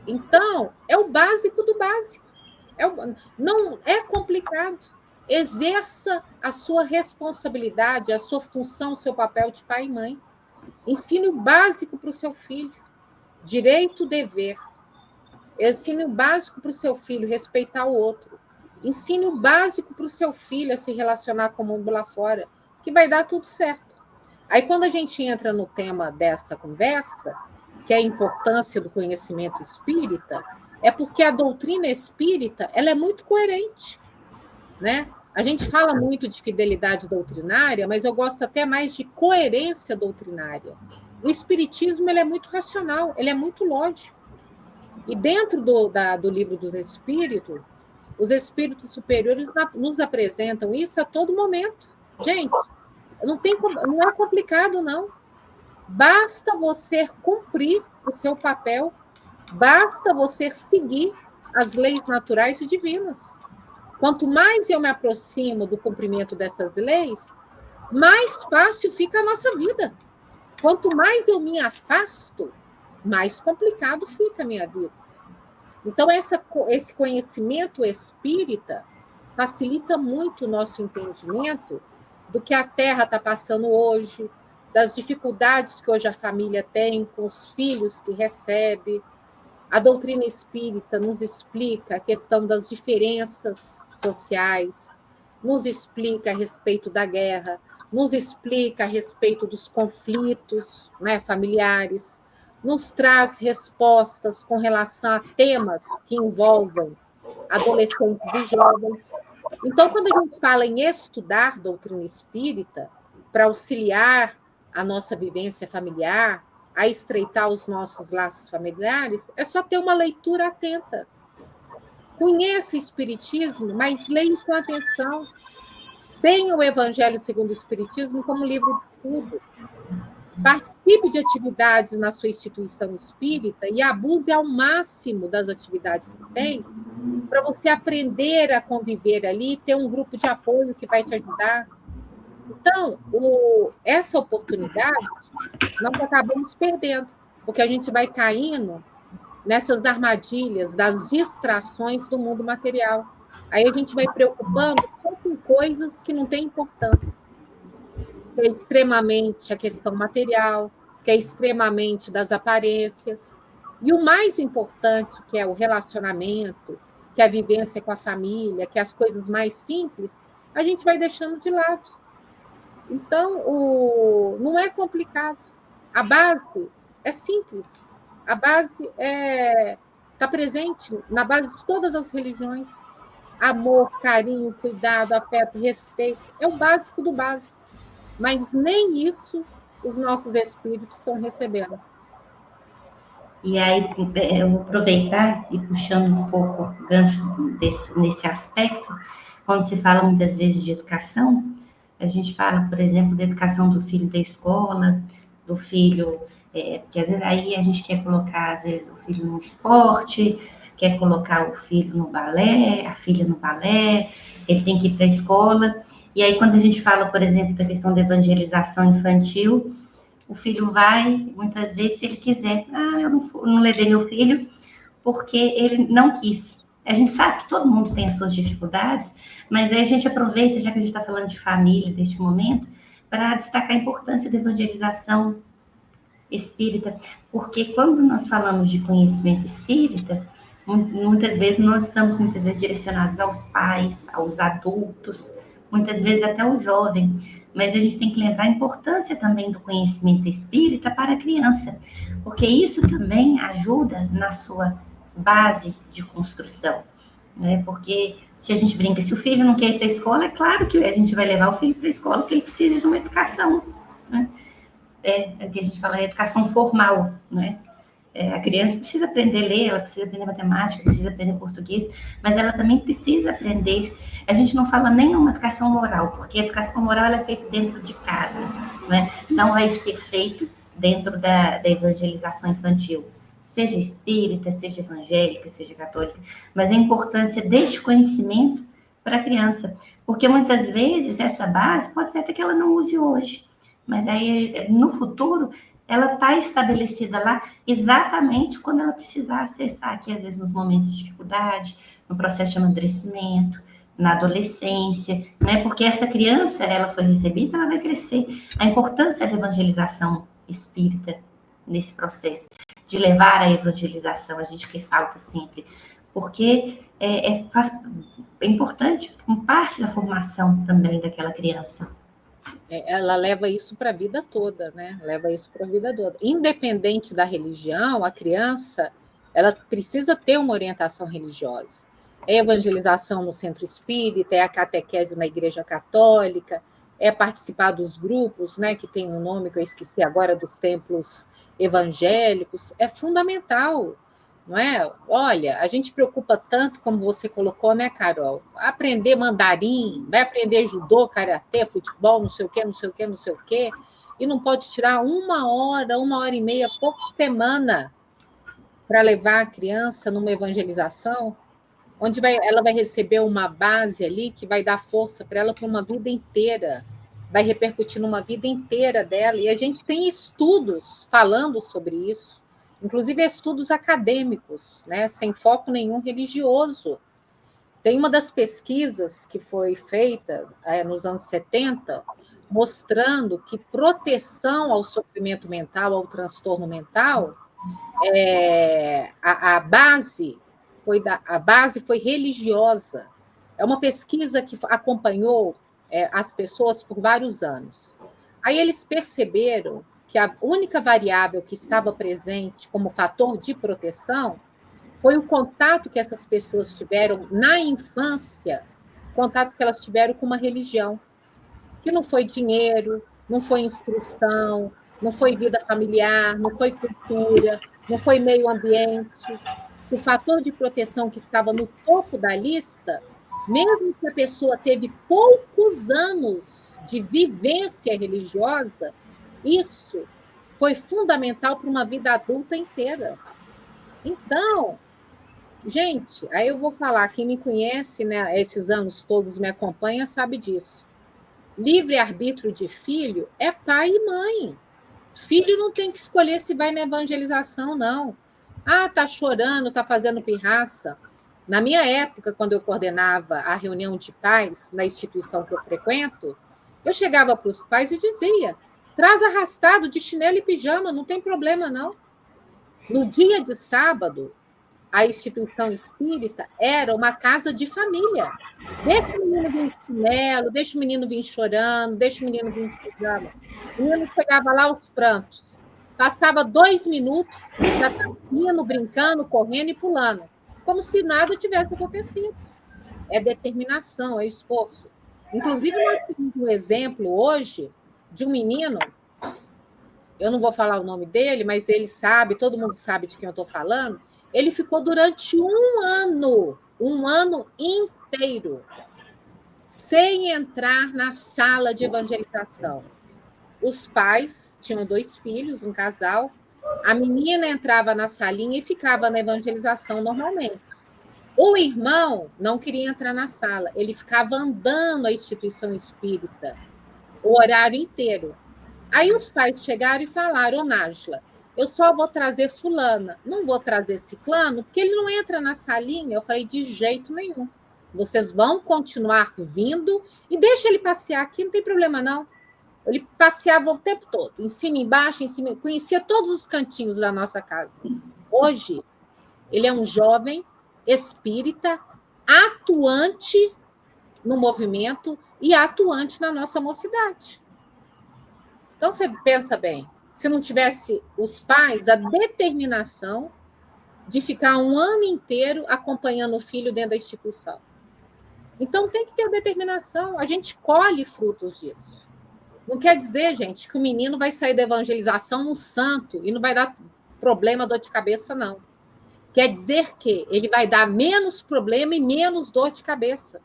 Então, é o básico do básico. Não é complicado. Exerça a sua responsabilidade, a sua função, o seu papel de pai e mãe. Ensine o básico para o seu filho. Direito, dever. Ensine o básico para o seu filho, respeitar o outro. Ensine o básico para o seu filho a se relacionar com o mundo lá fora, que vai dar tudo certo. Aí, quando a gente entra no tema dessa conversa, que é a importância do conhecimento espírita, é porque a doutrina espírita ela é muito coerente, né? A gente fala muito de fidelidade doutrinária, mas eu gosto até mais de coerência doutrinária. O espiritismo ele é muito racional, ele é muito lógico. E dentro do livro dos espíritos, os espíritos superiores nos apresentam isso a todo momento. Gente, não é complicado, não. Basta você cumprir o seu papel, basta você seguir as leis naturais e divinas. Quanto mais eu me aproximo do cumprimento dessas leis, mais fácil fica a nossa vida. Quanto mais eu me afasto, mais complicado fica a minha vida. Então, esse conhecimento espírita facilita muito o nosso entendimento do que a Terra está passando hoje, das dificuldades que hoje a família tem com os filhos que recebe. A doutrina espírita nos explica a questão das diferenças sociais, nos explica a respeito da guerra, nos explica a respeito dos conflitos, né, familiares, nos traz respostas com relação a temas que envolvem adolescentes e jovens. Então, quando a gente fala em estudar doutrina espírita para auxiliar a nossa vivência familiar, a estreitar os nossos laços familiares, é só ter uma leitura atenta. Conheça o Espiritismo, mas leia com atenção. Tenha o Evangelho segundo o Espiritismo como livro de estudo. Participe de atividades na sua instituição espírita e abuse ao máximo das atividades que tem para você aprender a conviver ali, ter um grupo de apoio que vai te ajudar. Então, essa oportunidade nós acabamos perdendo, porque a gente vai caindo nessas armadilhas das distrações do mundo material. Aí a gente vai preocupando só com coisas que não têm importância. Que é extremamente a questão material, que é extremamente das aparências. E o mais importante, que é o relacionamento, que é a vivência com a família, que é as coisas mais simples, a gente vai deixando de lado. Então, não é complicado. A base é simples. A base está presente na base de todas as religiões. Amor, carinho, cuidado, afeto, respeito. É o básico do básico. Mas nem isso os nossos espíritos estão recebendo. E aí, eu vou aproveitar e puxando um pouco o gancho nesse aspecto, quando se fala muitas vezes de educação, a gente fala, por exemplo, da educação do filho da escola, do filho, porque às vezes aí a gente quer colocar, às vezes, o filho no esporte, quer colocar o filho no balé, a filha no balé, ele tem que ir para a escola. E aí, quando a gente fala, por exemplo, da questão da evangelização infantil, o filho vai, muitas vezes, se ele quiser, eu não levei meu filho porque ele não quis. A gente sabe que todo mundo tem as suas dificuldades, mas aí a gente aproveita, já que a gente está falando de família, deste momento, para destacar a importância da evangelização espírita, porque quando nós falamos de conhecimento espírita, muitas vezes nós estamos direcionados aos pais, aos adultos, muitas vezes até o jovem, mas a gente tem que lembrar a importância também do conhecimento espírita para a criança, porque isso também ajuda na sua base de construção, né? Porque se a gente brinca, se o filho não quer ir para a escola, é claro que a gente vai levar o filho para a escola porque ele precisa de uma educação, né? É o que a gente fala, educação formal, né? A criança precisa aprender a ler, ela precisa aprender matemática, precisa aprender português, mas ela também precisa aprender. A gente não fala nem uma educação moral, porque a educação moral ela é feita dentro de casa, né? Não vai ser feito dentro da evangelização infantil, seja espírita, seja evangélica, seja católica, mas a importância deste conhecimento para a criança, porque muitas vezes essa base pode ser até que ela não use hoje, mas aí no futuro ela está estabelecida lá exatamente quando ela precisar acessar, aqui às vezes nos momentos de dificuldade, no processo de amadurecimento, na adolescência, né? Porque essa criança, ela foi recebida, ela vai crescer. A importância da evangelização espírita nesse processo, de levar a evangelização, a gente ressalta sempre, porque é importante, como parte da formação também daquela criança. Ela leva isso para a vida toda, né? Leva isso para a vida toda. Independente da religião, a criança, ela precisa ter uma orientação religiosa. É evangelização no centro espírita, é a catequese na igreja católica, é participar dos grupos, né, que tem um nome que eu esqueci agora, dos templos evangélicos, é fundamental, não é? Olha, a gente preocupa tanto, como você colocou, né, Carol? Aprender mandarim, vai aprender judô, karatê, futebol, não sei o quê, não sei o quê, não sei o quê, e não pode tirar 1 hora e meia por semana para levar a criança numa evangelização, onde ela vai receber uma base ali que vai dar força para ela para uma vida inteira, vai repercutir numa vida inteira dela, e a gente tem estudos falando sobre isso, inclusive estudos acadêmicos, né, sem foco nenhum religioso. Tem uma das pesquisas que foi feita nos anos 70, mostrando que proteção ao sofrimento mental, ao transtorno mental, a base foi religiosa. É uma pesquisa que acompanhou as pessoas por vários anos. Aí eles perceberam que a única variável que estava presente como fator de proteção foi o contato que essas pessoas tiveram na infância, contato que elas tiveram com uma religião, que não foi dinheiro, não foi instrução, não foi vida familiar, não foi cultura, não foi meio ambiente. O fator de proteção que estava no topo da lista, mesmo se a pessoa teve poucos anos de vivência religiosa, isso foi fundamental para uma vida adulta inteira. Então, gente, aí eu vou falar, quem me conhece, né, esses anos todos me acompanha, sabe disso. Livre-arbítrio de filho é pai e mãe. Filho não tem que escolher se vai na evangelização, não. Ah, tá chorando, tá fazendo pirraça. Na minha época, quando eu coordenava a reunião de pais na instituição que eu frequento, eu chegava para os pais e dizia: traz arrastado de chinelo e pijama, não tem problema, não. No dia de sábado, a instituição espírita era uma casa de família. Deixa o menino vir de chinelo, deixa o menino vir chorando, deixa o menino vir de pijama. O menino chegava lá aos prantos. Passava 2 minutos, já estava rindo, brincando, correndo e pulando, como se nada tivesse acontecido. É determinação, é esforço. Inclusive, nós temos um exemplo hoje de um menino, eu não vou falar o nome dele, mas ele sabe, todo mundo sabe de quem eu estou falando. Ele ficou durante um ano inteiro, sem entrar na sala de evangelização. Os pais tinham 2 filhos, um casal. A menina entrava na salinha e ficava na evangelização normalmente. O irmão não queria entrar na sala, ele ficava andando a instituição espírita o horário inteiro. Aí os pais chegaram e falaram: ô Nájila, eu só vou trazer fulana, não vou trazer ciclano, porque ele não entra na salinha. Eu falei: de jeito nenhum. Vocês vão continuar vindo e deixa ele passear aqui, não tem problema não. Ele passeava o tempo todo, em cima, embaixo, conhecia todos os cantinhos da nossa casa. Hoje, ele é um jovem espírita, atuante no movimento e atuante na nossa mocidade. Então, você pensa bem, se não tivesse os pais, a determinação de ficar um ano inteiro acompanhando o filho dentro da instituição. Então, tem que ter a determinação, a gente colhe frutos disso. Não quer dizer, gente, que o menino vai sair da evangelização um santo e não vai dar problema, dor de cabeça, não. Quer dizer que ele vai dar menos problema e menos dor de cabeça.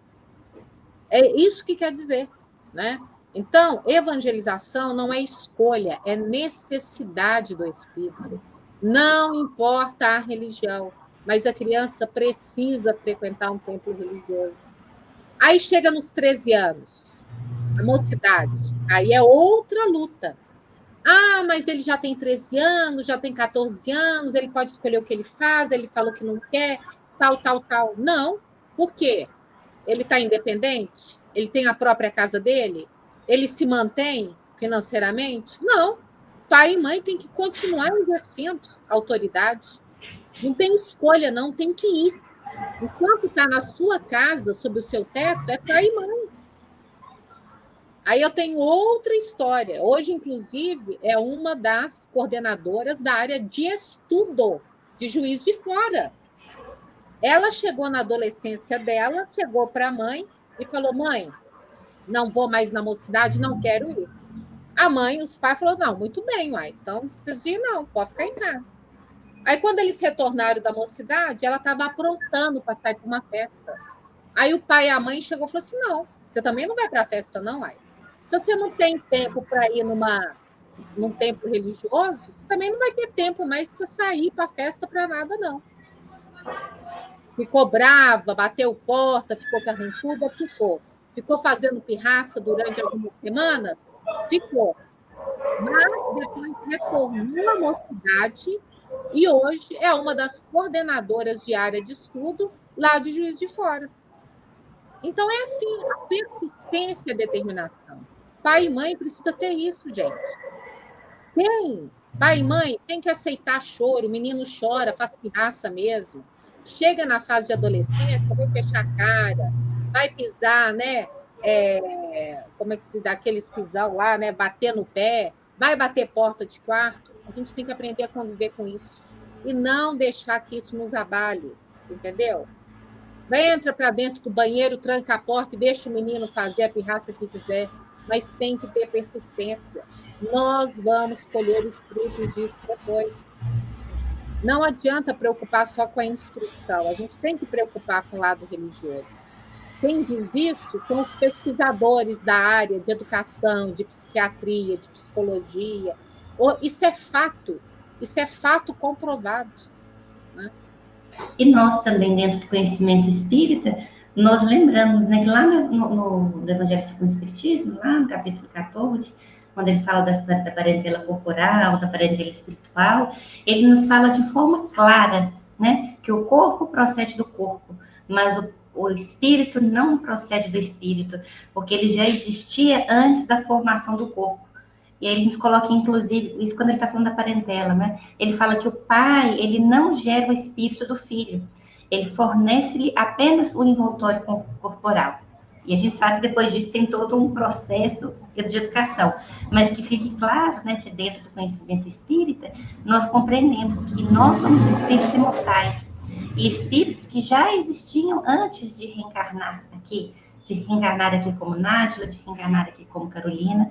É isso que quer dizer, né? Então, evangelização não é escolha, é necessidade do espírito. Não importa a religião, mas a criança precisa frequentar um templo religioso. Aí chega nos 13 anos, a mocidade, aí é outra luta. Ah, mas ele já tem 13 anos, já tem 14 anos, ele pode escolher o que ele faz, ele falou que não quer, tal, tal, tal. Não. Por quê? Ele está independente? Ele tem a própria casa dele? Ele se mantém financeiramente? Não. Pai e mãe têm que continuar exercendo autoridade. Não tem escolha, não, tem que ir. Enquanto está na sua casa, sob o seu teto, é pai e mãe. Aí eu tenho outra história. Hoje, inclusive, é uma das coordenadoras da área de estudo de Juiz de Fora. Ela chegou na adolescência dela, chegou para a mãe e falou: mãe, não vou mais na mocidade, não quero ir. A mãe, os pais falaram: não, muito bem, uai, então não precisa ir, não, pode ficar em casa. Aí, quando eles retornaram da mocidade, ela estava aprontando para sair para uma festa. Aí o pai e a mãe chegou e falou assim: não, você também não vai para a festa, não, uai. Se você não tem tempo para ir num templo religioso, você também não vai ter tempo mais para sair para a festa, para nada, não. Ficou brava, bateu porta, ficou carrancuda, ficou. Ficou fazendo pirraça durante algumas semanas? Ficou. Mas depois retornou à mocidade e hoje é uma das coordenadoras de área de estudo lá de Juiz de Fora. Então é assim, a persistência e a determinação. Pai e mãe precisa ter isso, gente. Pai e mãe tem que aceitar choro, o menino chora, faz pirraça mesmo. Chega na fase de adolescência, vai fechar a cara, vai pisar, né? Como é que se dá aqueles pisão lá, né? Bater no pé, vai bater porta de quarto. A gente tem que aprender a conviver com isso. E não deixar que isso nos abale, entendeu? Entra para dentro do banheiro, tranca a porta e deixa o menino fazer a pirraça que quiser, mas tem que ter persistência. Nós vamos colher os frutos disso depois. Não adianta preocupar só com a instrução, a gente tem que preocupar com o lado religioso. Quem diz isso são os pesquisadores da área de educação, de psiquiatria, de psicologia. Isso é fato comprovado. Né? E nós também, dentro do conhecimento espírita, nós lembramos, né, que lá no Evangelho segundo o Espiritismo, lá no capítulo 14, quando ele fala da parentela corporal, da parentela espiritual, ele nos fala de forma clara, né, que o corpo procede do corpo, mas o espírito não procede do espírito, porque ele já existia antes da formação do corpo. E aí ele nos coloca, inclusive, isso quando ele está falando da parentela, né? Ele fala que o pai, ele não gera o espírito do filho. Ele fornece-lhe apenas o envoltório corporal. E a gente sabe que depois disso tem todo um processo de educação. Mas que fique claro, né, que dentro do conhecimento espírita, nós compreendemos que nós somos espíritos imortais. E espíritos que já existiam antes de reencarnar aqui, como Nájila, de reencarnar aqui como Carolina.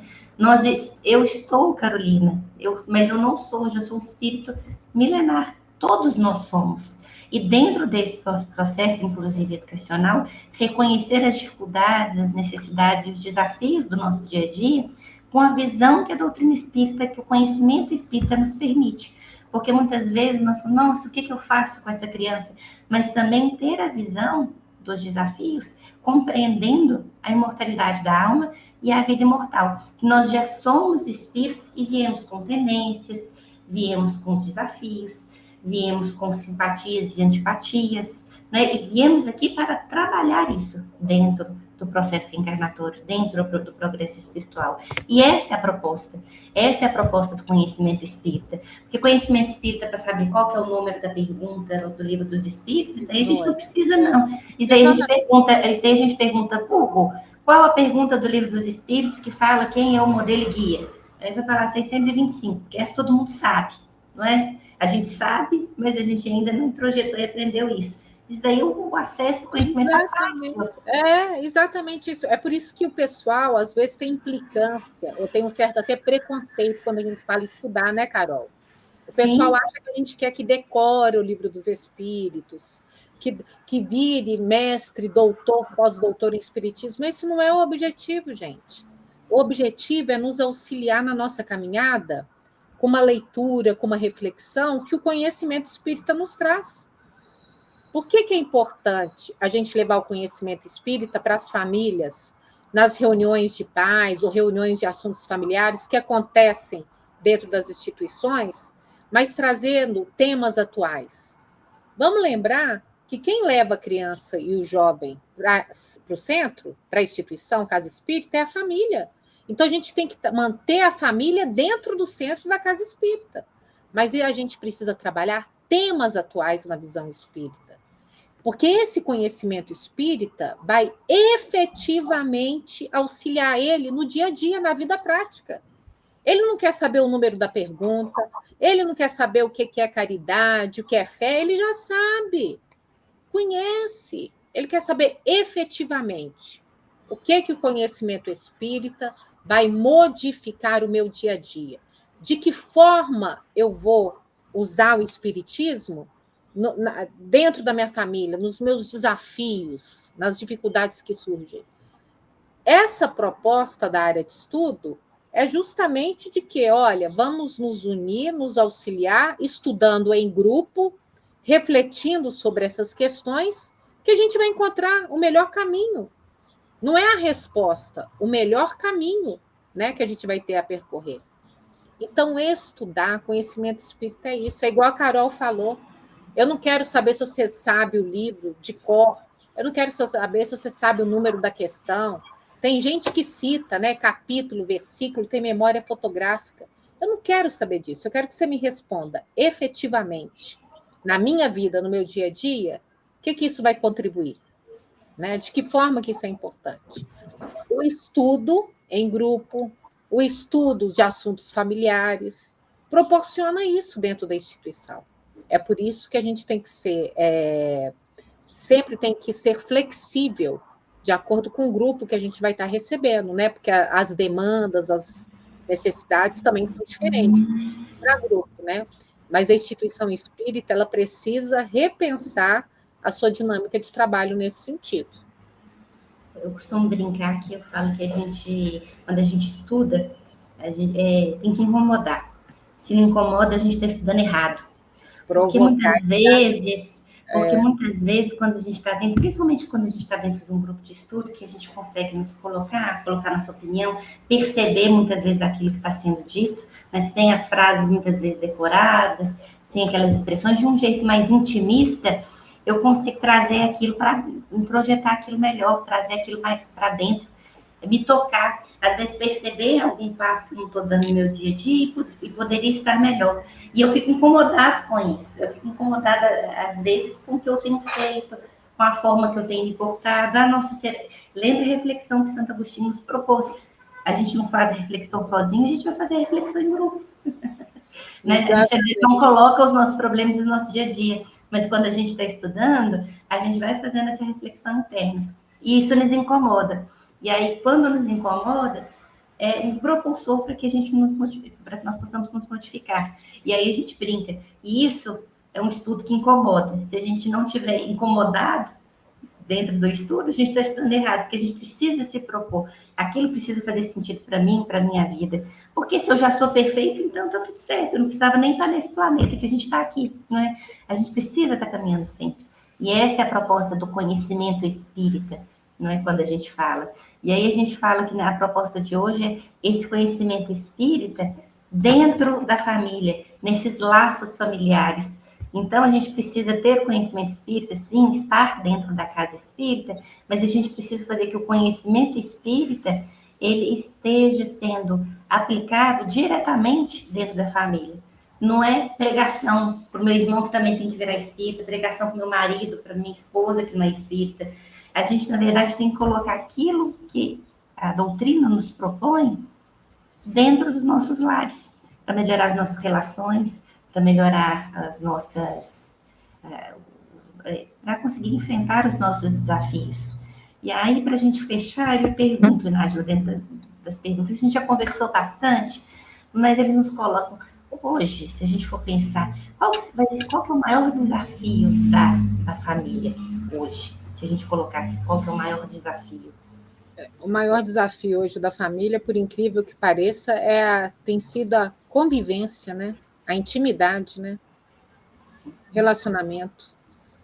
Eu estou Carolina, mas eu não sou, eu sou um espírito milenar. Todos nós somos. E dentro desse processo, inclusive educacional, reconhecer as dificuldades, as necessidades e os desafios do nosso dia a dia, com a visão que a doutrina espírita, que o conhecimento espírita nos permite. Porque muitas vezes nós falamos: nossa, o que eu faço com essa criança? Mas também ter a visão dos desafios, compreendendo a imortalidade da alma e a vida imortal. Que nós já somos espíritos e viemos com tendências, viemos com os desafios, viemos com simpatias e antipatias, né? E viemos aqui para trabalhar isso dentro do processo reencarnatório, dentro do progresso espiritual. E essa é a proposta do conhecimento espírita. Porque conhecimento espírita, para saber qual que é o número da pergunta do livro dos espíritos, isso daí a gente não precisa, não. Isso daí a gente pergunta, Google, qual a pergunta do livro dos espíritos que fala quem é o modelo guia? Aí vai falar 625, porque essa todo mundo sabe, não é? A gente sabe, mas a gente ainda não introjetou e aprendeu isso. Isso daí o acesso ao conhecimento é fácil. Exatamente isso. É por isso que o pessoal, às vezes, tem implicância, ou tem um certo até preconceito quando a gente fala estudar, né, Carol? O pessoal Sim. acha que a gente quer que decore o livro dos espíritos, que vire mestre, doutor, pós-doutor em espiritismo. Esse não é o objetivo, gente. O objetivo é nos auxiliar na nossa caminhada com uma leitura, com uma reflexão que o conhecimento espírita nos traz. Por que é importante a gente levar o conhecimento espírita para as famílias, nas reuniões de pais ou reuniões de assuntos familiares que acontecem dentro das instituições, mas trazendo temas atuais. Vamos lembrar que quem leva a criança e o jovem para o centro, para a instituição, casa espírita, é a família. Então, a gente tem que manter a família dentro do centro da casa espírita. Mas a gente precisa trabalhar temas atuais na visão espírita. Porque esse conhecimento espírita vai efetivamente auxiliar ele no dia a dia, na vida prática. Ele não quer saber o número da pergunta, ele não quer saber o que é caridade, o que é fé, ele já sabe, conhece. Ele quer saber efetivamente o que o conhecimento espírita vai modificar o meu dia a dia. De que forma eu vou usar o espiritismo dentro da minha família, nos meus desafios, nas dificuldades que surgem. Essa proposta da área de estudo é justamente de que, olha, vamos nos unir, nos auxiliar, estudando em grupo, refletindo sobre essas questões, que a gente vai encontrar o melhor caminho. Não é a resposta, o melhor caminho, né, que a gente vai ter a percorrer. Então, estudar conhecimento espírita é isso. É igual a Carol falou. Eu não quero saber se você sabe o livro de cor. Eu não quero saber se você sabe o número da questão. Tem gente que cita, né, capítulo, versículo, tem memória fotográfica. Eu não quero saber disso. Eu quero que você me responda efetivamente, na minha vida, no meu dia a dia, o que isso vai contribuir? Né? De que forma que isso é importante? O estudo em grupo, o estudo de assuntos familiares, proporciona isso dentro da instituição. É por isso que a gente tem que ser, sempre tem que ser flexível, de acordo com o grupo que a gente vai estar recebendo, né? Porque as demandas, as necessidades também são diferentes para grupo, né? Mas a instituição espírita, ela precisa repensar a sua dinâmica de trabalho nesse sentido. Eu costumo brincar que eu falo que a gente, quando a gente estuda, a gente, tem que incomodar. Se não incomoda, a gente está estudando errado. Porque muitas vezes, quando a gente está dentro, principalmente quando a gente está dentro de um grupo de estudo, que a gente consegue nos colocar nossa opinião, perceber muitas vezes aquilo que está sendo dito, né, sem as frases muitas vezes decoradas, sem aquelas expressões, de um jeito mais intimista, eu consigo trazer aquilo para projetar aquilo melhor, trazer aquilo mais para dentro, me tocar, às vezes perceber algum passo que não estou dando no meu dia a dia e poderia estar melhor. E eu fico incomodado com isso, eu fico incomodada, às vezes, com o que eu tenho feito, com a forma que eu tenho me portado. Lembra a reflexão que Santo Agostinho nos propôs. A gente não faz a reflexão sozinho, a gente vai fazer a reflexão em grupo. Né? A gente não coloca os nossos problemas no nosso dia a dia, mas quando a gente está estudando, a gente vai fazendo essa reflexão interna. E isso nos incomoda. E aí, quando nos incomoda, é um propulsor para que para que nós possamos nos modificar. E aí a gente brinca. E isso é um estudo que incomoda. Se a gente não tiver incomodado dentro do estudo, a gente está estudando errado, porque a gente precisa se propor. Aquilo precisa fazer sentido para mim, para a minha vida. Porque se eu já sou perfeito, então está tudo certo. Eu não precisava nem estar nesse planeta que a gente está aqui, não é? A gente precisa estar caminhando sempre. E essa é a proposta do conhecimento espírita, não é, quando a gente fala. E aí a gente fala que a proposta de hoje é esse conhecimento espírita dentro da família, nesses laços familiares. Então, a gente precisa ter conhecimento espírita, sim, estar dentro da casa espírita, mas a gente precisa fazer que o conhecimento espírita, ele esteja sendo aplicado diretamente dentro da família. Não é pregação para o meu irmão que também tem que virar espírita, pregação para o meu marido, para minha esposa que não é espírita. A gente, na verdade, tem que colocar aquilo que a doutrina nos propõe dentro dos nossos lares, para melhorar as nossas relações, para melhorar as nossas... para conseguir enfrentar os nossos desafios. E aí, para a gente fechar, eu pergunto, Nájila, dentro das perguntas, a gente já conversou bastante, mas eles nos colocam, hoje, se a gente for pensar, qual que é o maior desafio da família hoje? Se a gente colocasse qual que é o maior desafio? O maior desafio hoje da família, por incrível que pareça, tem sido a convivência, né? A intimidade, né? Relacionamento.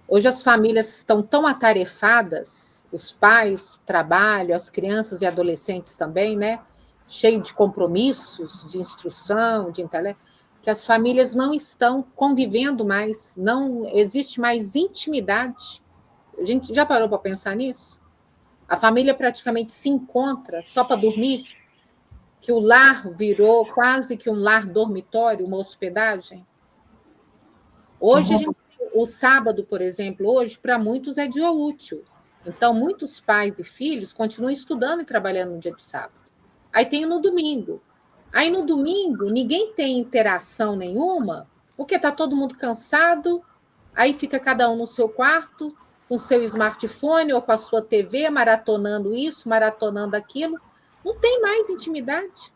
Hoje as famílias estão tão atarefadas, os pais, trabalho, as crianças e adolescentes também, né? cheio de compromissos, de instrução, de intelecto, que as famílias não estão convivendo mais, não existe mais intimidade. A gente já parou para pensar nisso? A família praticamente se encontra só para dormir, que o lar virou quase que um lar dormitório, uma hospedagem. Hoje, o sábado, por exemplo, hoje, para muitos é dia útil. Então, muitos pais e filhos continuam estudando e trabalhando no dia de sábado. Aí tem no domingo. Aí no domingo, ninguém tem interação nenhuma, porque está todo mundo cansado, aí fica cada um no seu quarto, com seu smartphone ou com a sua TV, maratonando isso, maratonando aquilo. Não tem mais intimidade.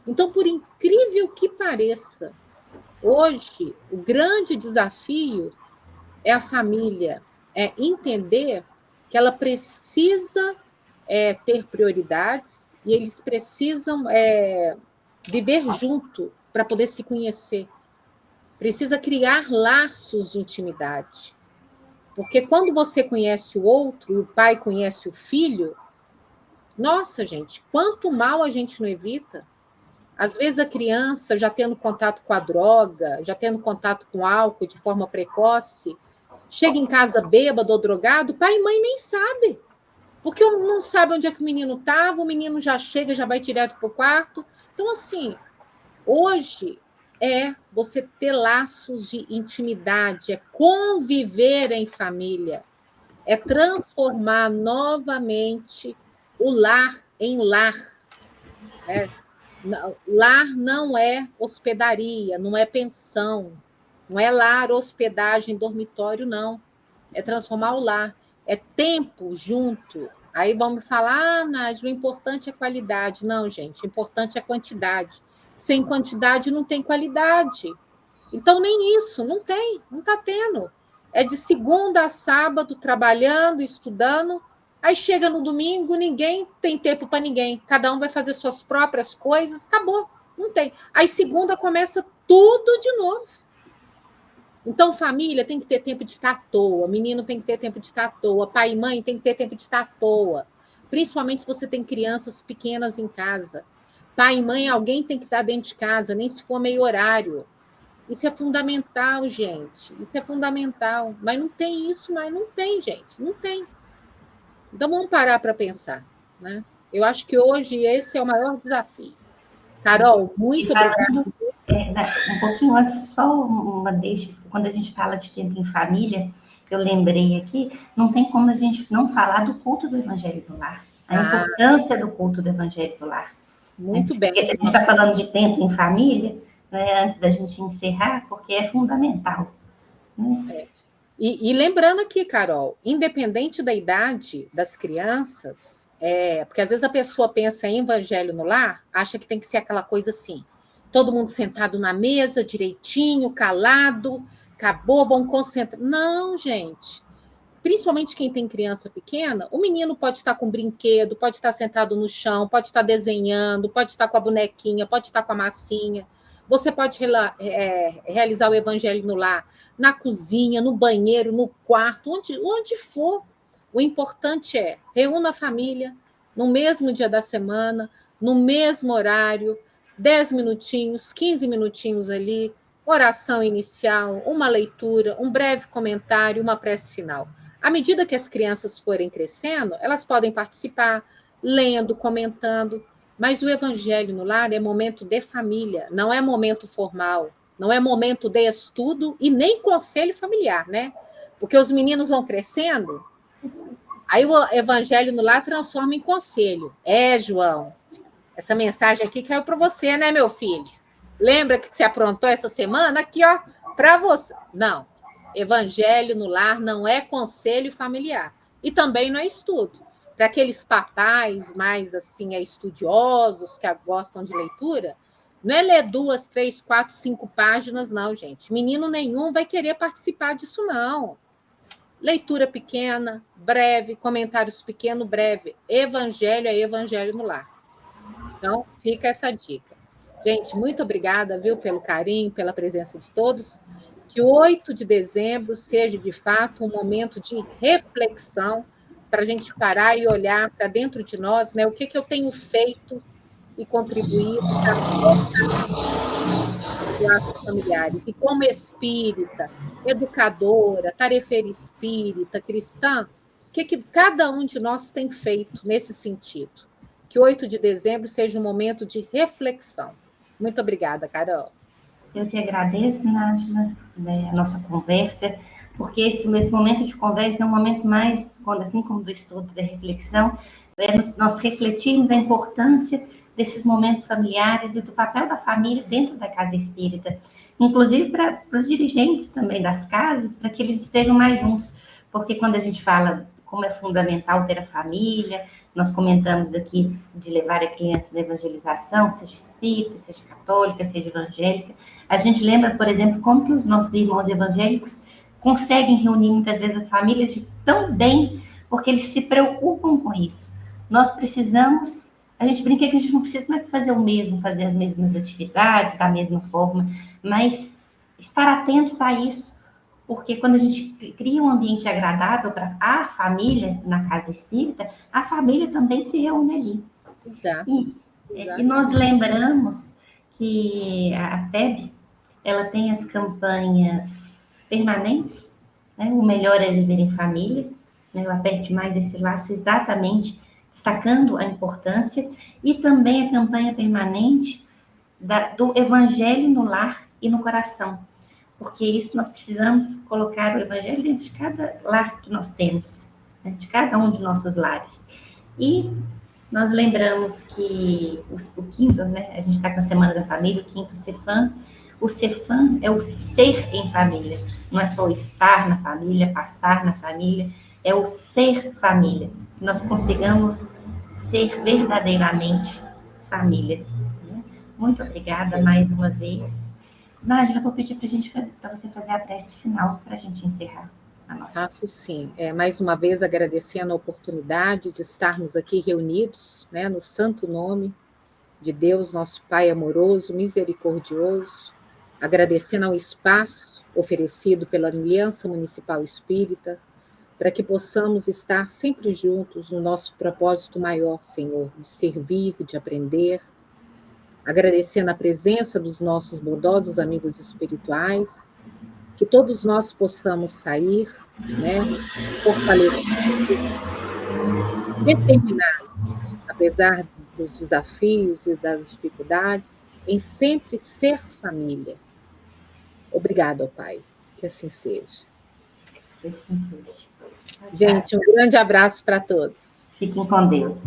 Então, por incrível que pareça, hoje, o grande desafio é a família, é entender que ela precisa ter prioridades e eles precisam viver junto para poder se conhecer. Precisa criar laços de intimidade. Porque quando você conhece o outro e o pai conhece o filho, nossa, gente, quanto mal a gente não evita. Às vezes a criança já tendo contato com a droga, já tendo contato com álcool de forma precoce, chega em casa bêbado ou drogado, pai e mãe nem sabe. Porque não sabe onde é que o menino estava, o menino já chega, já vai direto para o quarto. Então, assim, hoje é você ter laços de intimidade, é conviver em família, é transformar novamente o lar em lar. Né? Lar não é hospedaria, não é pensão, não é lar, hospedagem, dormitório, não. É transformar o lar, é tempo junto. Aí vão me falar, Nádia, o importante é qualidade. Não, gente, o importante é quantidade. Sem quantidade não tem qualidade. Então, nem isso, não tem, não está tendo. É de segunda a sábado, trabalhando, estudando. Aí chega no domingo, ninguém tem tempo para ninguém. Cada um vai fazer suas próprias coisas, acabou, não tem. Aí segunda começa tudo de novo. Então, família tem que ter tempo de estar à toa, menino tem que ter tempo de estar à toa, pai e mãe tem que ter tempo de estar à toa. Principalmente se você tem crianças pequenas em casa. Pai e mãe, alguém tem que estar dentro de casa, nem se for meio horário. Isso é fundamental, gente. Isso é fundamental. Mas não tem isso, mas não tem, gente. Não tem. Então vamos parar para pensar, né? Eu acho que hoje esse é o maior desafio. Carol, muito obrigada. Um pouquinho antes, só uma deixa, quando a gente fala de tempo em família, eu lembrei aqui, não tem como a gente não falar do culto do Evangelho do Lar, a importância do culto do Evangelho do Lar. Muito bem. Porque se a gente está falando de tempo em família, né, antes da gente encerrar, porque é fundamental. Né? E lembrando aqui, Carol, independente da idade das crianças, porque às vezes a pessoa pensa em evangelho no lar, acha que tem que ser aquela coisa assim, todo mundo sentado na mesa, direitinho, calado, acabou, vão concentrar. Não, gente. Principalmente quem tem criança pequena, o menino pode estar com brinquedo, pode estar sentado no chão, pode estar desenhando, pode estar com a bonequinha, pode estar com a massinha. Você pode realizar o evangelho no lar, na cozinha, no banheiro, no quarto, onde for. O importante é reúna a família no mesmo dia da semana, no mesmo horário, 10 minutinhos, 15 minutinhos ali, oração inicial, uma leitura, um breve comentário, uma prece final. À medida que as crianças forem crescendo, elas podem participar, lendo, comentando, mas o evangelho no lar é momento de família, não é momento formal, não é momento de estudo e nem conselho familiar, né? Porque os meninos vão crescendo, aí o evangelho no lar transforma em conselho. João, essa mensagem aqui caiu para você, né, meu filho? Lembra que você aprontou essa semana? Aqui, ó, para você. Não, evangelho no lar não é conselho familiar. E também não é estudo. Para aqueles papais mais assim, estudiosos, que gostam de leitura, não é ler 2, 3, 4, 5 páginas, não, gente. Menino nenhum vai querer participar disso, não. Leitura pequena, breve, comentários pequeno, breve. Evangelho é evangelho no lar. Então, fica essa dica. Gente, muito obrigada, viu, pelo carinho, pela presença de todos. Que o 8 de dezembro seja, de fato, um momento de reflexão para a gente parar e olhar para dentro de nós, né? O que eu tenho feito e contribuir para fortalecer os laços familiares. E como espírita, educadora, tarefeira espírita, cristã, o que cada um de nós tem feito nesse sentido? Que 8 de dezembro seja um momento de reflexão. Muito obrigada, Carol. Eu que agradeço, Nájila, né, a nossa conversa, porque esse mesmo momento de conversa é um momento mais, assim como do estudo, da reflexão, nós refletirmos a importância desses momentos familiares e do papel da família dentro da casa espírita, inclusive para os dirigentes também das casas, para que eles estejam mais juntos, porque quando a gente fala como é fundamental ter a família, nós comentamos aqui de levar a criança na evangelização, seja espírita, seja católica, seja evangélica. A gente lembra, por exemplo, como que os nossos irmãos evangélicos conseguem reunir muitas vezes as famílias tão bem, porque eles se preocupam com isso. Nós precisamos, a gente brinca que a gente não precisa fazer o mesmo, fazer as mesmas atividades da mesma forma, mas estar atentos a isso, porque quando a gente cria um ambiente agradável para a família na casa espírita, a família também se reúne ali. Exato. E nós lembramos que a FEB, ela tem as campanhas permanentes, né? O melhor é viver em família, né? Eu aperte mais esse laço exatamente destacando a importância, e também a campanha permanente do Evangelho no lar e no coração, porque isso nós precisamos colocar o Evangelho dentro de cada lar que nós temos, né? De cada um de nossos lares. E nós lembramos que o quinto, né? A gente está com a Semana da Família, o quinto Cefam. O Cefam é o ser em família, não é só o estar na família, passar na família, é o ser família. Que nós consigamos ser verdadeiramente família. Né? Muito obrigada mais uma vez. Nájila, vou pedir para você fazer a prece final para a gente encerrar a nossa. Faço sim. Mais uma vez agradecendo a oportunidade de estarmos aqui reunidos, né, no santo nome de Deus, nosso Pai amoroso, misericordioso, agradecendo ao espaço oferecido pela Aliança Municipal Espírita, para que possamos estar sempre juntos no nosso propósito maior, Senhor, de servir, de aprender, agradecendo a presença dos nossos bondosos amigos espirituais, que todos nós possamos sair, né, fortalecidos, determinados, apesar dos desafios e das dificuldades, em sempre ser família. Obrigada, Pai. Que assim seja. Que assim seja. Gente, um grande abraço para todos. Fiquem com Deus.